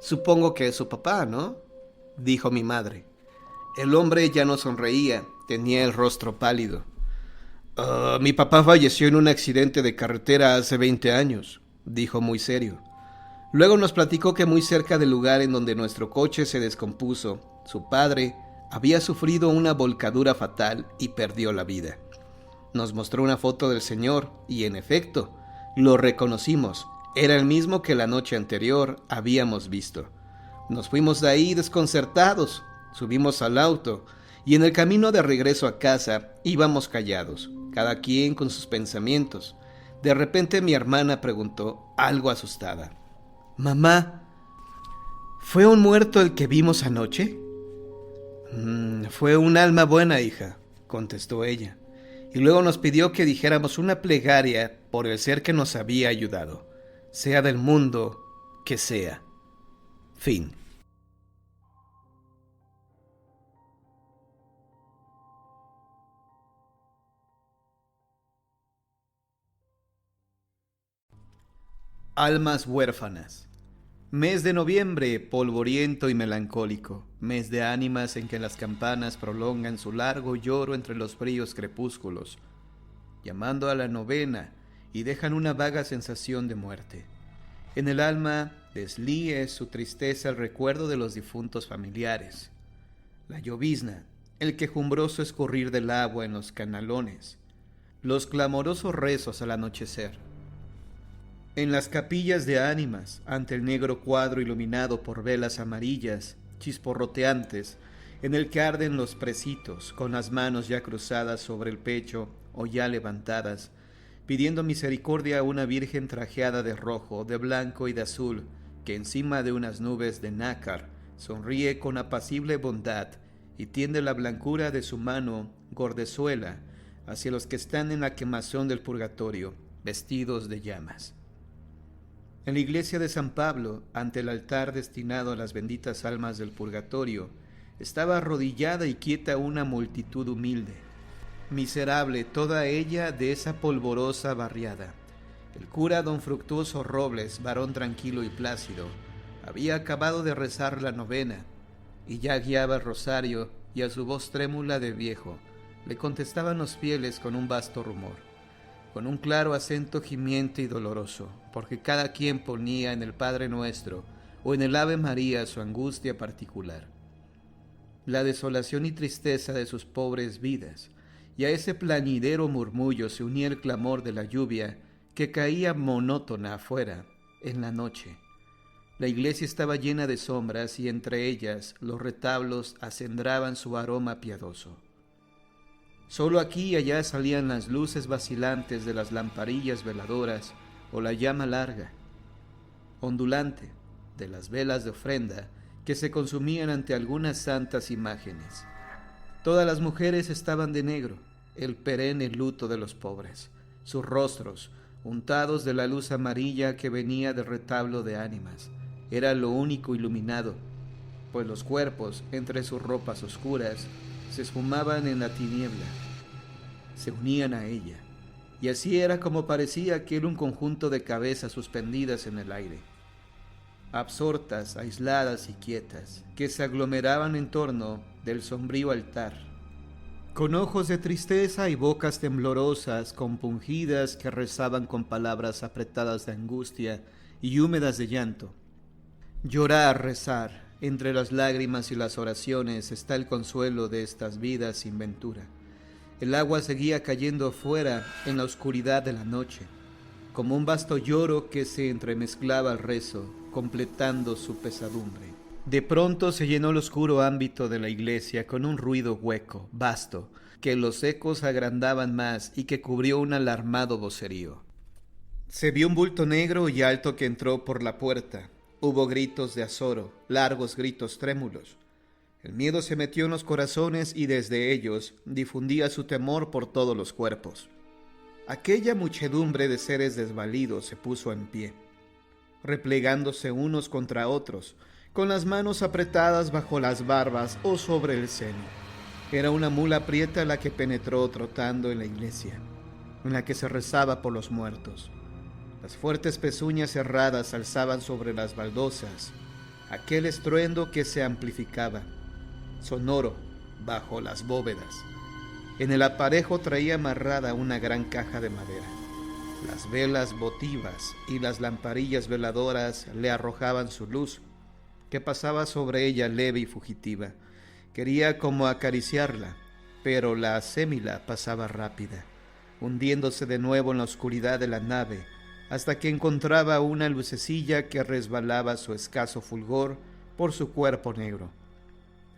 Supongo que es su papá, ¿no?», dijo mi madre. El hombre ya no sonreía, tenía el rostro pálido. «Mi papá falleció en un accidente de carretera hace 20 años», dijo muy serio. Luego nos platicó que muy cerca del lugar en donde nuestro coche se descompuso, su padre había sufrido una volcadura fatal y perdió la vida. Nos mostró una foto del señor y, en efecto, lo reconocimos. Era el mismo que la noche anterior habíamos visto. Nos fuimos de ahí desconcertados, subimos al auto y en el camino de regreso a casa íbamos callados, cada quien con sus pensamientos. De repente mi hermana preguntó, algo asustada: «Mamá, ¿fue un muerto el que vimos anoche?». «Fue un alma buena, hija», contestó ella, y luego nos pidió que dijéramos una plegaria por el ser que nos había ayudado, sea del mundo que sea. Fin. Almas huérfanas. Mes de noviembre, polvoriento y melancólico, mes de ánimas en que las campanas prolongan su largo lloro entre los fríos crepúsculos, llamando a la novena y dejan una vaga sensación de muerte. En el alma deslíe su tristeza el recuerdo de los difuntos familiares, la llovizna, el quejumbroso escurrir del agua en los canalones, los clamorosos rezos al anochecer. En las capillas de ánimas, ante el negro cuadro iluminado por velas amarillas, chisporroteantes, en el que arden los precitos, con las manos ya cruzadas sobre el pecho o ya levantadas, pidiendo misericordia a una virgen trajeada de rojo, de blanco y de azul, que encima de unas nubes de nácar sonríe con apacible bondad y tiende la blancura de su mano gordezuela hacia los que están en la quemazón del purgatorio, vestidos de llamas. En la iglesia de San Pablo, ante el altar destinado a las benditas almas del purgatorio, estaba arrodillada y quieta una multitud humilde, miserable toda ella de esa polvorosa barriada. El cura don Fructuoso Robles, varón tranquilo y plácido, había acabado de rezar la novena, y ya guiaba el rosario, y a su voz trémula de viejo, le contestaban los fieles con un vasto rumor, con un claro acento gimiente y doloroso, porque cada quien ponía en el Padre Nuestro o en el Ave María su angustia particular. La desolación y tristeza de sus pobres vidas, y a ese plañidero murmullo se unía el clamor de la lluvia que caía monótona afuera en la noche. La iglesia estaba llena de sombras y entre ellas los retablos acendraban su aroma piadoso. Solo aquí y allá salían las luces vacilantes de las lamparillas veladoras o la llama larga, ondulante, de las velas de ofrenda que se consumían ante algunas santas imágenes. Todas las mujeres estaban de negro, el perenne luto de los pobres, sus rostros, untados de la luz amarilla que venía del retablo de ánimas, era lo único iluminado, pues los cuerpos, entre sus ropas oscuras, se esfumaban en la tiniebla, se unían a ella, y así era como parecía aquel un conjunto de cabezas suspendidas en el aire, absortas, aisladas y quietas, que se aglomeraban en torno del sombrío altar, con ojos de tristeza y bocas temblorosas, compungidas, que rezaban con palabras apretadas de angustia y húmedas de llanto. Llorar, rezar, entre las lágrimas y las oraciones está el consuelo de estas vidas sin ventura. El agua seguía cayendo fuera en la oscuridad de la noche, como un vasto lloro que se entremezclaba al rezo, completando su pesadumbre. De pronto se llenó el oscuro ámbito de la iglesia con un ruido hueco, vasto, que los ecos agrandaban más y que cubrió un alarmado vocerío. Se vio un bulto negro y alto que entró por la puerta. Hubo gritos de azoro, largos gritos trémulos. El miedo se metió en los corazones y desde ellos difundía su temor por todos los cuerpos. Aquella muchedumbre de seres desvalidos se puso en pie, replegándose unos contra otros, con las manos apretadas bajo las barbas o sobre el seno. Era una mula prieta la que penetró trotando en la iglesia, en la que se rezaba por los muertos. Las fuertes pezuñas cerradas alzaban sobre las baldosas aquel estruendo que se amplificaba, sonoro, bajo las bóvedas. En el aparejo traía amarrada una gran caja de madera. Las velas votivas y las lamparillas veladoras le arrojaban su luz, que pasaba sobre ella leve y fugitiva. Quería como acariciarla, pero la acémila pasaba rápida, hundiéndose de nuevo en la oscuridad de la nave, hasta que encontraba una lucecilla que resbalaba su escaso fulgor por su cuerpo negro.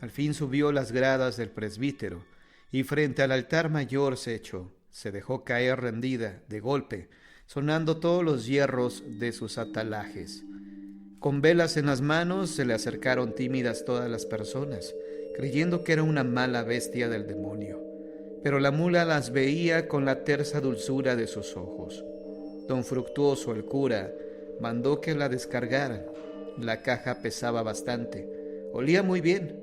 Al fin subió las gradas del presbítero, y frente al altar mayor se echó, se dejó caer rendida, de golpe, sonando todos los hierros de sus atalajes. Con velas en las manos se le acercaron tímidas todas las personas, creyendo que era una mala bestia del demonio. Pero la mula las veía con la tersa dulzura de sus ojos. Don Fructuoso, el cura, mandó que la descargaran. La caja pesaba bastante, olía muy bien,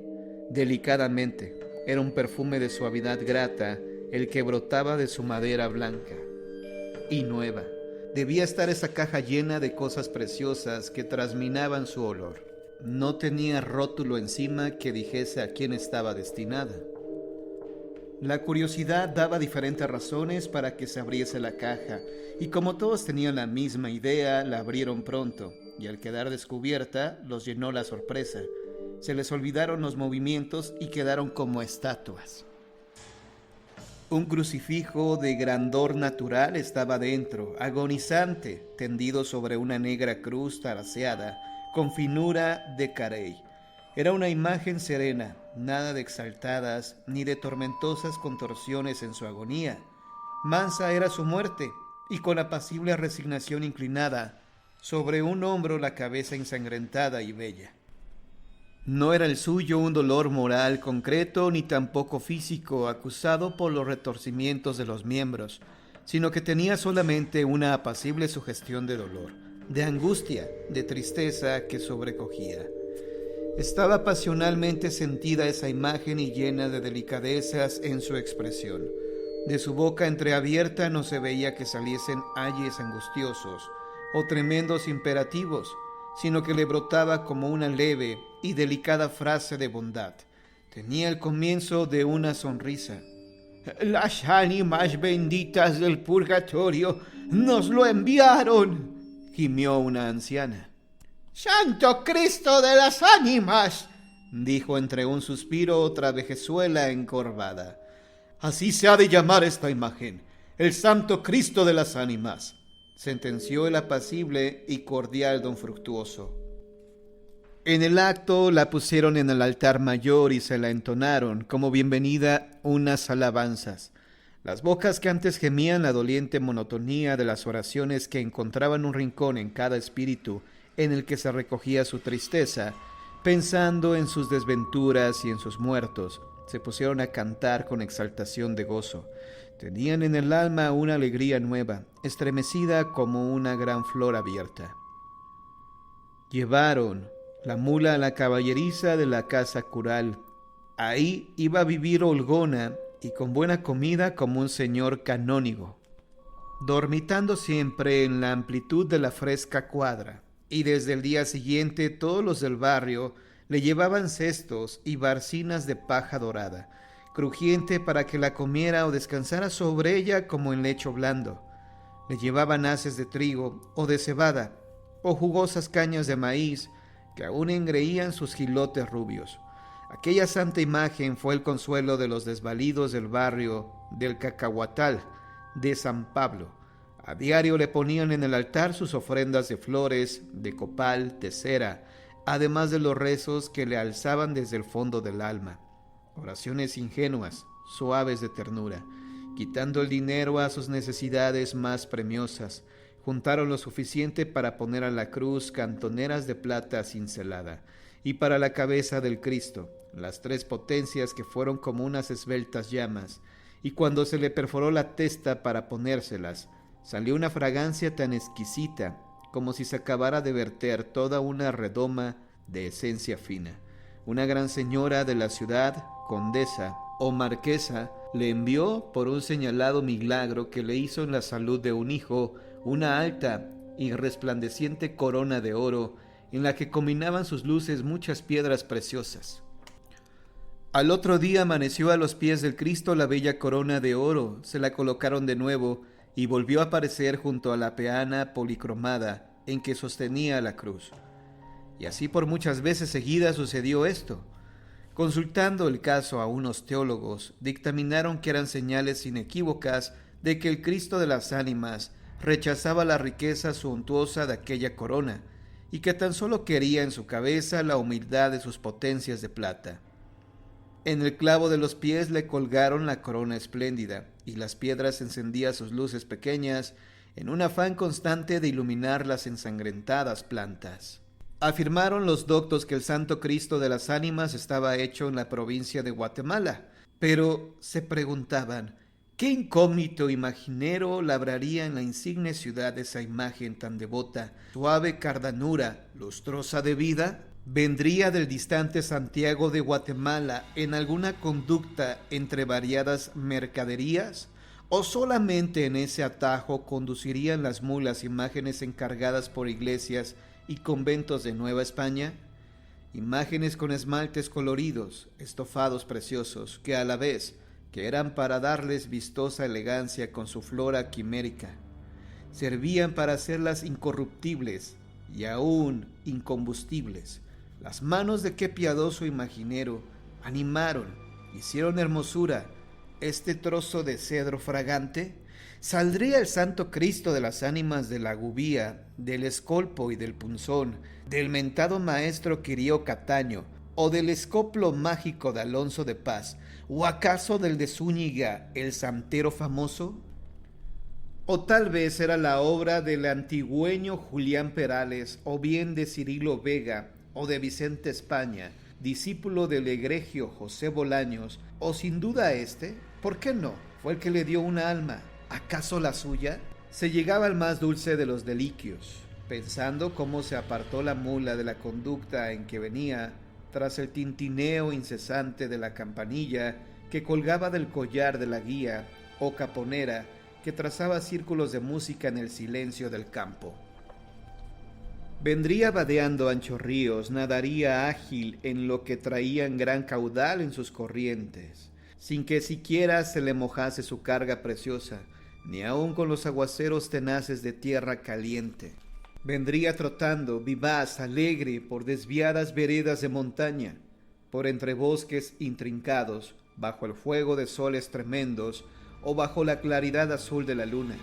delicadamente. Era un perfume de suavidad grata el que brotaba de su madera blanca y nueva. Debía estar esa caja llena de cosas preciosas que trasminaban su olor. No tenía rótulo encima que dijese a quién estaba destinada. La curiosidad daba diferentes razones para que se abriese la caja, y como todos tenían la misma idea, la abrieron pronto, y al quedar descubierta, los llenó la sorpresa. Se les olvidaron los movimientos y quedaron como estatuas. Un crucifijo de grandor natural estaba dentro, agonizante, tendido sobre una negra cruz taraseada, con finura de carey. Era una imagen serena, nada de exaltadas ni de tormentosas contorsiones en su agonía. Mansa era su muerte, y con apacible resignación inclinada, sobre un hombro la cabeza ensangrentada y bella. No era el suyo un dolor moral concreto ni tampoco físico acusado por los retorcimientos de los miembros, sino que tenía solamente una apacible sugestión de dolor, de angustia, de tristeza que sobrecogía. Estaba pasionalmente sentida esa imagen y llena de delicadezas en su expresión. De su boca entreabierta no se veía que saliesen ayes angustiosos o tremendos imperativos, sino que le brotaba como una leve y delicada frase de bondad. Tenía el comienzo de una sonrisa. «Las ánimas benditas del purgatorio nos lo enviaron», gimió una anciana. «¡Santo Cristo de las ánimas!», dijo entre un suspiro otra vejezuela encorvada. «Así se ha de llamar esta imagen, el Santo Cristo de las ánimas», sentenció el apacible y cordial don Fructuoso. En el acto la pusieron en el altar mayor y se la entonaron como bienvenida unas alabanzas. Las bocas que antes gemían la doliente monotonía de las oraciones que encontraban un rincón en cada espíritu en el que se recogía su tristeza, pensando en sus desventuras y en sus muertos, se pusieron a cantar con exaltación de gozo. Tenían en el alma una alegría nueva, estremecida como una gran flor abierta. Llevaron la mula a la caballeriza de la casa cural. Ahí iba a vivir holgona y con buena comida como un señor canónigo, dormitando siempre en la amplitud de la fresca cuadra, y desde el día siguiente todos los del barrio le llevaban cestos y barcinas de paja dorada, crujiente para que la comiera o descansara sobre ella como en lecho blando. Le llevaban haces de trigo o de cebada, o jugosas cañas de maíz que aún engreían sus jilotes rubios. Aquella santa imagen fue el consuelo de los desvalidos del barrio del Cacahuatal de San Pablo. A diario le ponían en el altar sus ofrendas de flores, de copal, de cera, además de los rezos que le alzaban desde el fondo del alma. Oraciones ingenuas, suaves de ternura, quitando el dinero a sus necesidades más premiosas. Juntaron lo suficiente para poner a la cruz cantoneras de plata cincelada, y para la cabeza del Cristo, las tres potencias que fueron como unas esbeltas llamas, y cuando se le perforó la testa para ponérselas, salió una fragancia tan exquisita como si se acabara de verter toda una redoma de esencia fina. Una gran señora de la ciudad, condesa o marquesa, le envió por un señalado milagro que le hizo en la salud de un hijo una alta y resplandeciente corona de oro en la que combinaban sus luces muchas piedras preciosas. Al otro día amaneció a los pies del Cristo la bella corona de oro, se la colocaron de nuevo y volvió a aparecer junto a la peana policromada en que sostenía la cruz. Y así por muchas veces seguidas sucedió esto. Consultando el caso a unos teólogos, dictaminaron que eran señales inequívocas de que el Cristo de las ánimas rechazaba la riqueza suntuosa de aquella corona, y que tan solo quería en su cabeza la humildad de sus potencias de plata. En el clavo de los pies le colgaron la corona espléndida, y las piedras encendían sus luces pequeñas en un afán constante de iluminar las ensangrentadas plantas. Afirmaron los doctos que el Santo Cristo de las Ánimas estaba hecho en la provincia de Guatemala, pero se preguntaban, ¿qué incógnito imaginero labraría en la insigne ciudad esa imagen tan devota, suave cardanura, lustrosa de vida? ¿Vendría del distante Santiago de Guatemala en alguna conducta entre variadas mercaderías? ¿O solamente en ese atajo conducirían las mulas imágenes encargadas por iglesias y conventos de Nueva España? Imágenes con esmaltes coloridos, estofados preciosos, que a la vez que eran para darles vistosa elegancia con su flora quimérica, servían para hacerlas incorruptibles y aún incombustibles. Las manos de qué piadoso imaginero animaron, hicieron hermosura este trozo de cedro fragante. ¿Saldría el Santo Cristo de las Ánimas de la Gubía, del Escolpo y del Punzón, del mentado maestro Quirío Cataño, o del escoplo mágico de Alonso de Paz, o acaso del de Zúñiga, el santero famoso? O tal vez era la obra del antigüeño Julián Perales, o bien de Cirilo Vega, o de Vicente España, discípulo del egregio José Bolaños, o sin duda ¿por qué no? Fue el que le dio una alma, ¿acaso la suya? Se llegaba al más dulce de los deliquios, pensando cómo se apartó la mula de la conducta en que venía, tras el tintineo incesante de la campanilla que colgaba del collar de la guía o caponera que trazaba círculos de música en el silencio del campo. Vendría vadeando anchos ríos, nadaría ágil en lo que traían gran caudal en sus corrientes, sin que siquiera se le mojase su carga preciosa, ni aun con los aguaceros tenaces de tierra caliente. Vendría trotando, vivaz, alegre, por desviadas veredas de montaña, por entre bosques intrincados, bajo el fuego de soles tremendos, o bajo la claridad azul de la luna,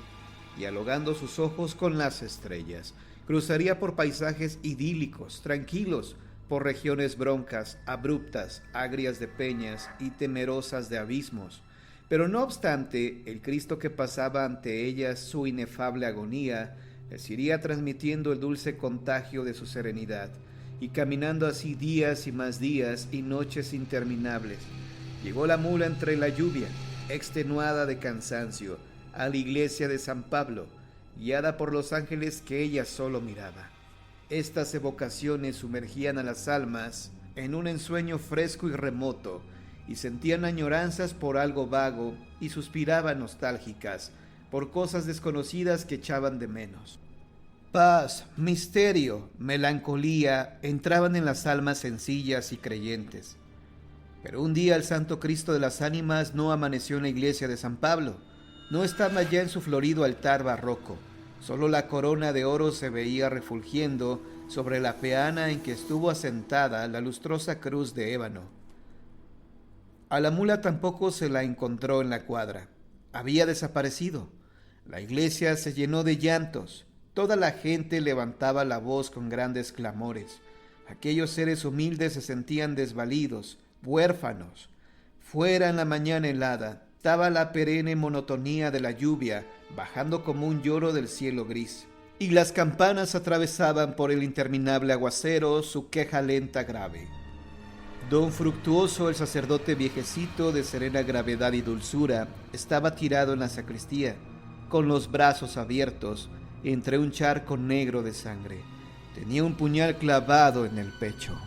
dialogando sus ojos con las estrellas. Cruzaría por paisajes idílicos, tranquilos, por regiones broncas, abruptas, agrias de peñas y temerosas de abismos, Pero no obstante, el Cristo que pasaba ante ellas su inefable agonía, les iría transmitiendo el dulce contagio de su serenidad, y caminando así días y más días y noches interminables, llegó la mula entre la lluvia, extenuada de cansancio, a la iglesia de San Pablo, guiada por los ángeles que ella solo miraba. Estas evocaciones sumergían a las almas en un ensueño fresco y remoto, y sentían añoranzas por algo vago y suspiraban nostálgicas por cosas desconocidas que echaban de menos. Paz, misterio, melancolía entraban en las almas sencillas y creyentes. Pero un día el Santo Cristo de las Ánimas no amaneció en la iglesia de San Pablo. No estaba ya en su florido altar barroco. Solo la corona de oro se veía refulgiendo sobre la peana en que estuvo asentada la lustrosa cruz de ébano. A la mula tampoco se la encontró en la cuadra. Había desaparecido. La iglesia se llenó de llantos. Toda la gente levantaba la voz con grandes clamores. Aquellos seres humildes se sentían desvalidos, huérfanos. Fuera en la mañana helada, estaba la perenne monotonía de la lluvia, bajando como un lloro del cielo gris. Y las campanas atravesaban por el interminable aguacero su queja lenta grave. Don Fructuoso, el sacerdote viejecito de serena gravedad y dulzura, estaba tirado en la sacristía, con los brazos abiertos, entre un charco negro de sangre. Tenía un puñal clavado en el pecho.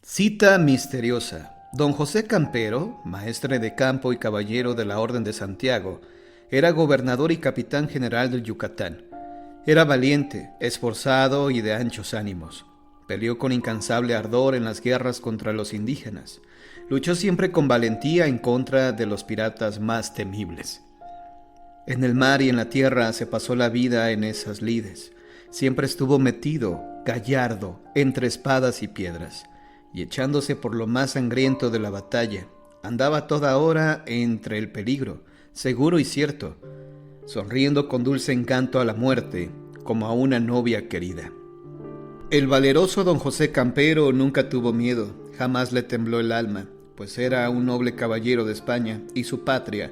Cita misteriosa. Don José Campero, maestre de campo y caballero de la Orden de Santiago, era gobernador y capitán general del Yucatán. Era valiente, esforzado y de anchos ánimos. Peleó con incansable ardor en las guerras contra los indígenas. Luchó siempre con valentía en contra de los piratas más temibles. En el mar y en la tierra se pasó la vida en esas lides. Siempre estuvo metido, gallardo, entre espadas y piedras, y echándose por lo más sangriento de la batalla, andaba toda hora entre el peligro, seguro y cierto, sonriendo con dulce encanto a la muerte, como a una novia querida. El valeroso don José Campero nunca tuvo miedo, jamás le tembló el alma, pues era un noble caballero de España, y su patria,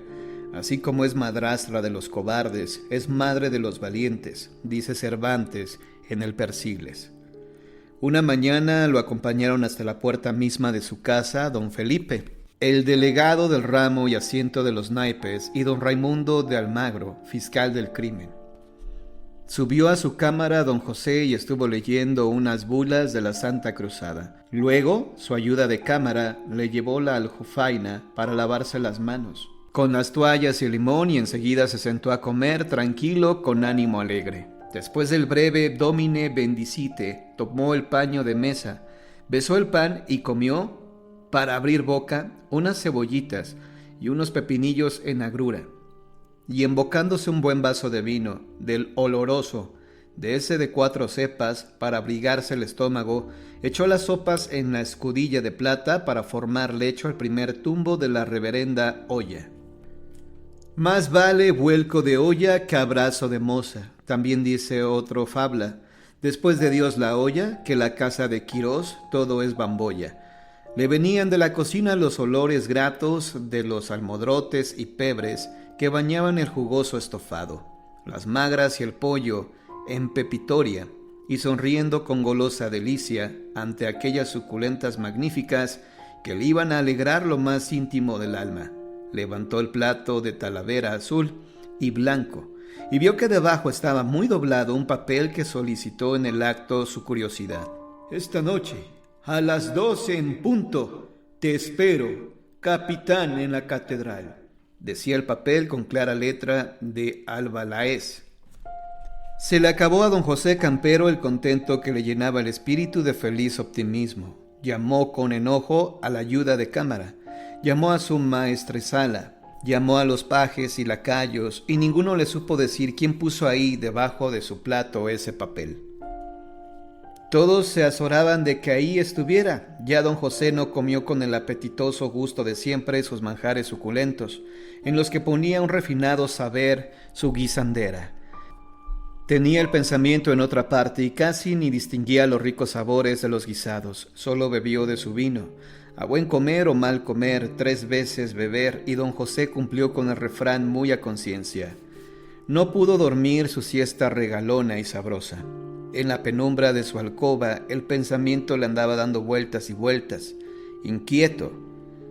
así como es madrastra de los cobardes, es madre de los valientes, dice Cervantes en el Persigles. Una mañana lo acompañaron hasta la puerta misma de su casa don Felipe, el delegado del ramo y asiento de los naipes, y don Raimundo de Almagro, fiscal del crimen. Subió a su cámara don José y estuvo leyendo unas bulas de la Santa Cruzada. Luego, su ayuda de cámara le llevó la aljofaina para lavarse las manos, con las toallas y el limón, y enseguida se sentó a comer tranquilo con ánimo alegre. Después del breve Domine Bendicite, tomó el paño de mesa, besó el pan y comió, para abrir boca, unas cebollitas y unos pepinillos en agrura. Y embocándose un buen vaso de vino, del oloroso, de ese de 4 cepas, para abrigarse el estómago, echó las sopas en la escudilla de plata para formar lecho al primer tumbo de la reverenda olla. Más vale vuelco de olla que abrazo de moza, también dice otro fabla. Después de Dios la olla, que la casa de Quirós todo es bambolla. Le venían de la cocina los olores gratos de los almodrotes y pebres que bañaban el jugoso estofado, las magras y el pollo en pepitoria, y sonriendo con golosa delicia ante aquellas suculentas magníficas que le iban a alegrar lo más íntimo del alma. Levantó el plato de talavera azul y blanco, y vio que debajo estaba muy doblado un papel que solicitó en el acto su curiosidad. «Esta noche, a las 12 en punto, te espero, capitán, en la catedral», decía el papel con clara letra de Albalaez. Se le acabó a don José Campero el contento que le llenaba el espíritu de feliz optimismo. Llamó con enojo a la ayuda de cámara, llamó a su maestresala, llamó a los pajes y lacayos, y ninguno le supo decir quién puso ahí debajo de su plato ese papel. Todos se azoraban de que ahí estuviera. Ya don José no comió con el apetitoso gusto de siempre sus manjares suculentos, en los que ponía un refinado saber su guisandera. Tenía el pensamiento en otra parte y casi ni distinguía los ricos sabores de los guisados. Solo bebió de su vino. A buen comer o mal comer, 3 veces beber, y don José cumplió con el refrán muy a conciencia. No pudo dormir su siesta regalona y sabrosa. En la penumbra de su alcoba, el pensamiento le andaba dando vueltas y vueltas, inquieto.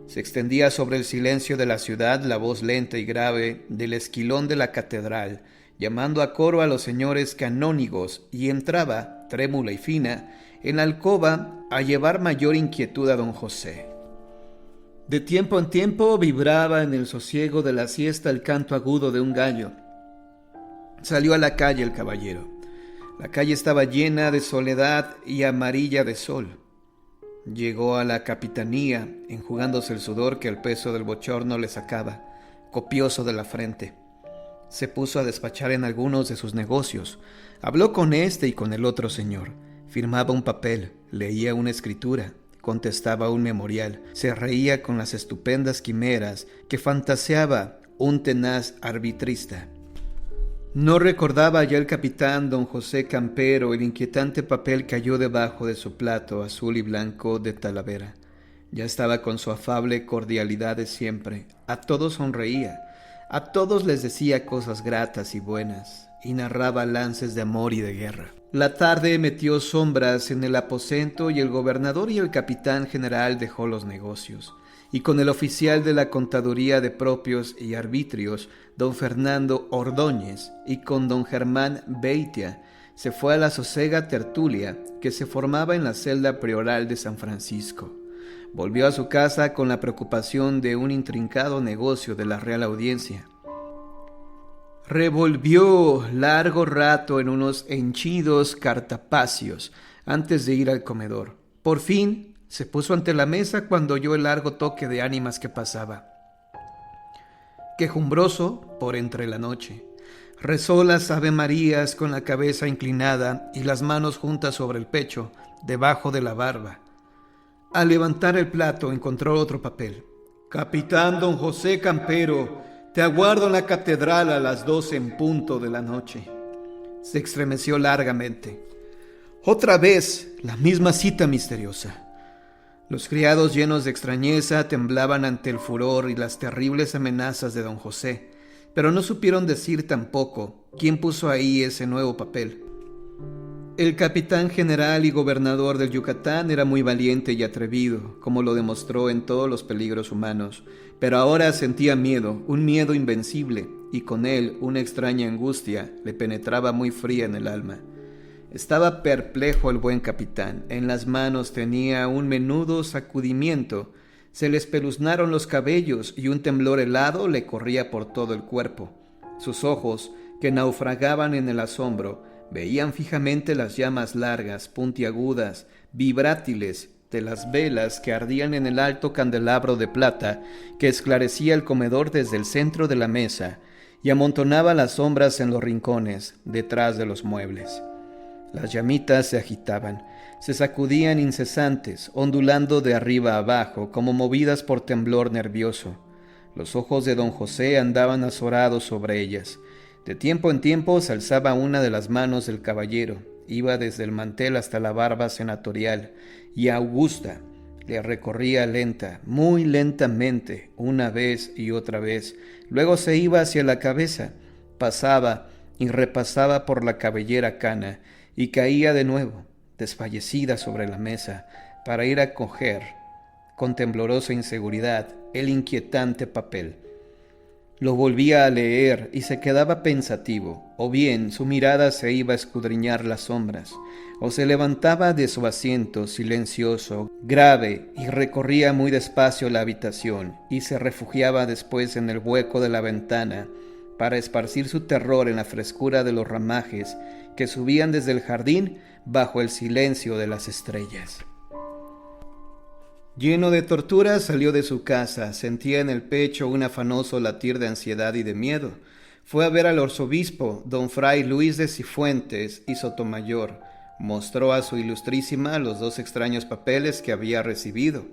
Se extendía sobre el silencio de la ciudad la voz lenta y grave del esquilón de la catedral, llamando a coro a los señores canónigos, y entraba, trémula y fina, en la alcoba a llevar mayor inquietud a don José. De tiempo en tiempo vibraba en el sosiego de la siesta el canto agudo de un gallo. Salió a la calle el caballero. La calle estaba llena de soledad y amarilla de sol. Llegó a la capitanía, enjugándose el sudor que el peso del bochorno le sacaba, copioso de la frente. Se puso a despachar en algunos de sus negocios. Habló con este y con el otro señor. Firmaba un papel, leía una escritura, contestaba un memorial, se reía con las estupendas quimeras que fantaseaba un tenaz arbitrista. No recordaba ya el capitán don José Campero el inquietante papel que halló debajo de su plato azul y blanco de Talavera. Ya estaba con su afable cordialidad de siempre. A todos sonreía, a todos les decía cosas gratas y buenas, y narraba lances de amor y de guerra. La tarde metió sombras en el aposento y el gobernador y el capitán general dejó los negocios, y con el oficial de la contaduría de propios y arbitrios, don Fernando Ordóñez, y con don Germán Beitia, se fue a la sosega tertulia que se formaba en la celda prioral de San Francisco. Volvió a su casa con la preocupación de un intrincado negocio de la Real Audiencia. Revolvió largo rato en unos henchidos cartapacios antes de ir al comedor. Por fin se puso ante la mesa cuando oyó el largo toque de ánimas que pasaba. Quejumbroso por entre la noche, rezó las Ave Marías con la cabeza inclinada y las manos juntas sobre el pecho, debajo de la barba. Al levantar el plato encontró otro papel. Capitán don José Campero, te aguardo en la catedral a las 12 en punto de la noche. Se estremeció largamente. Otra vez la misma cita misteriosa. Los criados, llenos de extrañeza, temblaban ante el furor y las terribles amenazas de don José, pero no supieron decir tampoco quién puso ahí ese nuevo papel. El capitán general y gobernador del Yucatán era muy valiente y atrevido, como lo demostró en todos los peligros humanos, pero ahora sentía miedo, un miedo invencible, y con él una extraña angustia le penetraba muy fría en el alma. Estaba perplejo el buen capitán. En las manos tenía un menudo sacudimiento. Se le espeluznaron los cabellos y un temblor helado le corría por todo el cuerpo. Sus ojos, que naufragaban en el asombro, veían fijamente las llamas largas, puntiagudas, vibrátiles de las velas que ardían en el alto candelabro de plata que esclarecía el comedor desde el centro de la mesa y amontonaba las sombras en los rincones, detrás de los muebles. Las llamitas se agitaban, se sacudían incesantes, ondulando de arriba a abajo, como movidas por temblor nervioso. Los ojos de don José andaban azorados sobre ellas. De tiempo en tiempo se alzaba una de las manos del caballero, iba desde el mantel hasta la barba senatorial, y Augusta le recorría lenta, muy lentamente, una vez y otra vez. Luego se iba hacia la cabeza, pasaba y repasaba por la cabellera cana, y caía de nuevo, desfallecida sobre la mesa, para ir a coger, con temblorosa inseguridad, el inquietante papel. Lo volvía a leer y se quedaba pensativo, o bien su mirada se iba a escudriñar las sombras, o se levantaba de su asiento silencioso, grave, y recorría muy despacio la habitación, y se refugiaba después en el hueco de la ventana, para esparcir su terror en la frescura de los ramajes que subían desde el jardín bajo el silencio de las estrellas. Lleno de torturas salió de su casa, sentía en el pecho un afanoso latir de ansiedad y de miedo. Fue a ver al arzobispo, don Fray Luis de Cifuentes y Sotomayor. Mostró a su ilustrísima los 2 extraños papeles que había recibido.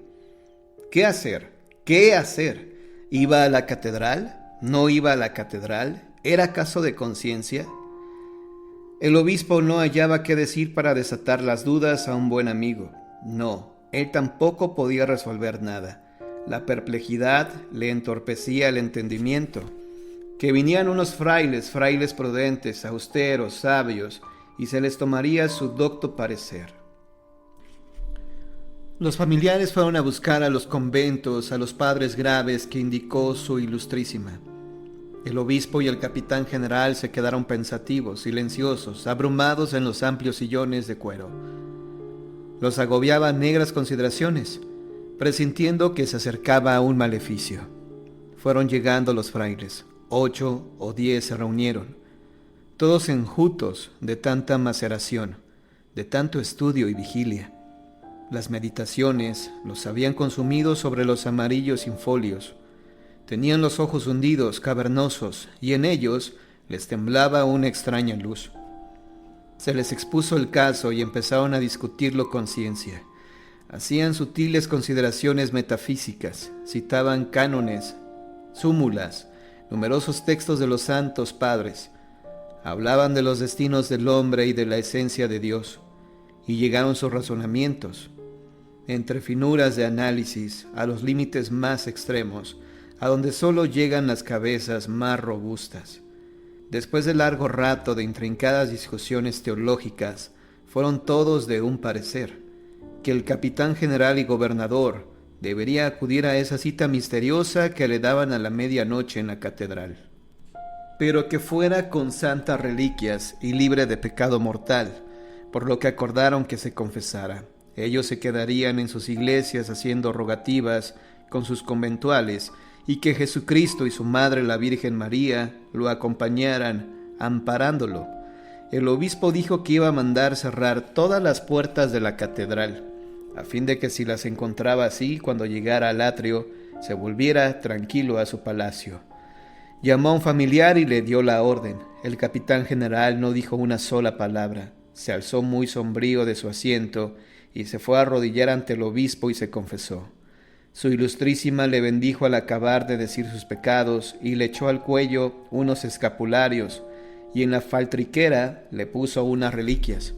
¿Qué hacer? ¿Qué hacer? ¿Iba a la catedral? ¿No iba a la catedral? ¿Era caso de conciencia? El obispo no hallaba qué decir para desatar las dudas a un buen amigo. No, él tampoco podía resolver nada. La perplejidad le entorpecía el entendimiento. Que vinieran unos frailes prudentes, austeros, sabios, y se les tomaría su docto parecer. Los familiares fueron a buscar a los conventos, a los padres graves que indicó su ilustrísima. El obispo y el capitán general se quedaron pensativos, silenciosos, abrumados en los amplios sillones de cuero. Los agobiaban negras consideraciones, presintiendo que se acercaba un maleficio. Fueron llegando los frailes, 8 o 10 se reunieron, todos enjutos de tanta maceración, de tanto estudio y vigilia. Las meditaciones los habían consumido sobre los amarillos infolios. Tenían los ojos hundidos, cavernosos, y en ellos les temblaba una extraña luz. Se les expuso el caso y empezaron a discutirlo con ciencia. Hacían sutiles consideraciones metafísicas, citaban cánones, súmulas, numerosos textos de los santos padres. Hablaban de los destinos del hombre y de la esencia de Dios, y llegaron sus razonamientos, entre finuras de análisis, a los límites más extremos, a donde solo llegan las cabezas más robustas. Después de largo rato de intrincadas discusiones teológicas, fueron todos de un parecer, que el capitán general y gobernador debería acudir a esa cita misteriosa que le daban a la medianoche en la catedral, pero que fuera con santas reliquias y libre de pecado mortal, por lo que acordaron que se confesara. Ellos se quedarían en sus iglesias haciendo rogativas con sus conventuales, y que Jesucristo y su madre la Virgen María lo acompañaran, amparándolo. El obispo dijo que iba a mandar cerrar todas las puertas de la catedral, a fin de que si las encontraba así, cuando llegara al atrio, se volviera tranquilo a su palacio. Llamó a un familiar y le dio la orden. El capitán general no dijo una sola palabra. Se alzó muy sombrío de su asiento y se fue a arrodillar ante el obispo y se confesó. Su ilustrísima le bendijo al acabar de decir sus pecados y le echó al cuello unos escapularios y en la faltriquera le puso unas reliquias.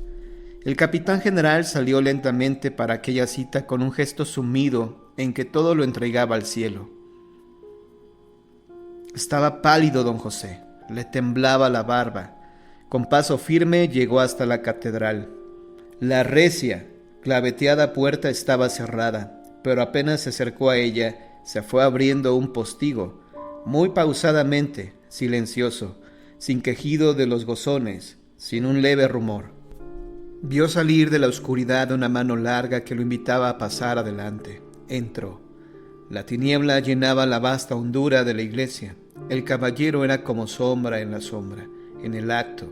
El capitán general salió lentamente para aquella cita con un gesto sumido en que todo lo entregaba al cielo. Estaba pálido don José, le temblaba la barba. Con paso firme llegó hasta la catedral. La recia, claveteada puerta estaba cerrada, pero apenas se acercó a ella, se fue abriendo un postigo, muy pausadamente, silencioso, sin quejido de los gozones, sin un leve rumor. Vio salir de la oscuridad una mano larga que lo invitaba a pasar adelante. Entró. La tiniebla llenaba la vasta hondura de la iglesia. El caballero era como sombra en la sombra, en el acto.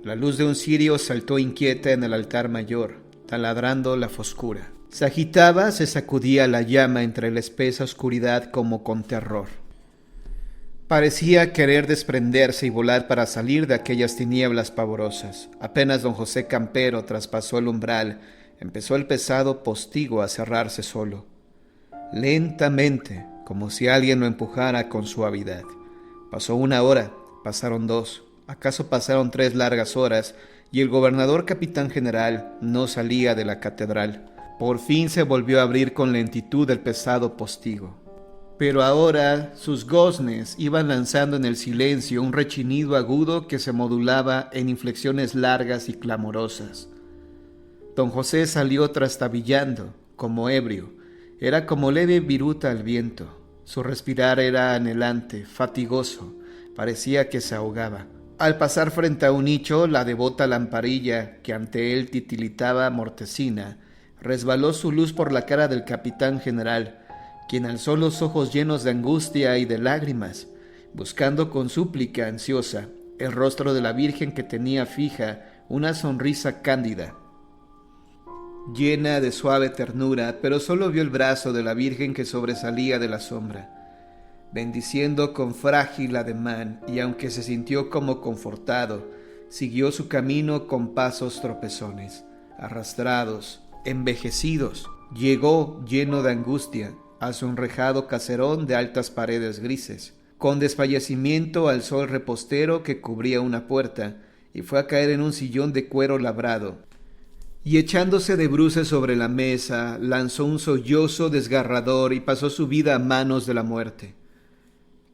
La luz de un cirio saltó inquieta en el altar mayor, taladrando la foscura. Se agitaba, se sacudía la llama entre la espesa oscuridad como con terror. Parecía querer desprenderse y volar para salir de aquellas tinieblas pavorosas. Apenas don José Campero traspasó el umbral, empezó el pesado postigo a cerrarse solo. Lentamente, como si alguien lo empujara con suavidad. Pasó 1 hora, pasaron 2, acaso pasaron 3 largas horas, y el gobernador capitán general no salía de la catedral. Por fin se volvió a abrir con lentitud el pesado postigo. Pero ahora sus goznes iban lanzando en el silencio un rechinido agudo que se modulaba en inflexiones largas y clamorosas. Don José salió trastabillando, como ebrio. Era como leve viruta al viento. Su respirar era anhelante, fatigoso. Parecía que se ahogaba. Al pasar frente a un nicho, la devota lamparilla, que ante él titilitaba mortecina, resbaló su luz por la cara del capitán general, quien alzó los ojos llenos de angustia y de lágrimas, buscando con súplica ansiosa el rostro de la Virgen, que tenía fija una sonrisa cándida, llena de suave ternura, pero solo vio el brazo de la Virgen que sobresalía de la sombra, bendiciendo con frágil ademán, y aunque se sintió como confortado, siguió su camino con pasos tropezones, arrastrados, envejecidos. Llegó, lleno de angustia, a su enrejado caserón de altas paredes grises. Con desfallecimiento alzó el repostero que cubría una puerta, y fue a caer en un sillón de cuero labrado, y echándose de bruces sobre la mesa, lanzó un sollozo desgarrador y pasó su vida a manos de la muerte.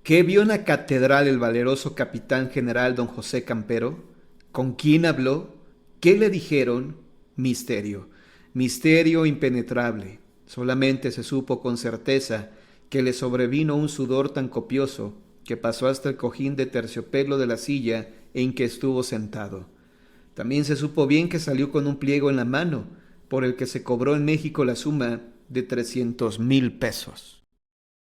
¿Qué vio en la catedral el valeroso capitán general don José Campero? ¿Con quién habló? ¿Qué le dijeron? Misterio, misterio impenetrable. Solamente se supo con certeza que le sobrevino un sudor tan copioso que pasó hasta el cojín de terciopelo de la silla en que estuvo sentado. También se supo bien que salió con un pliego en la mano, por el que se cobró en México la suma de 300,000 pesos.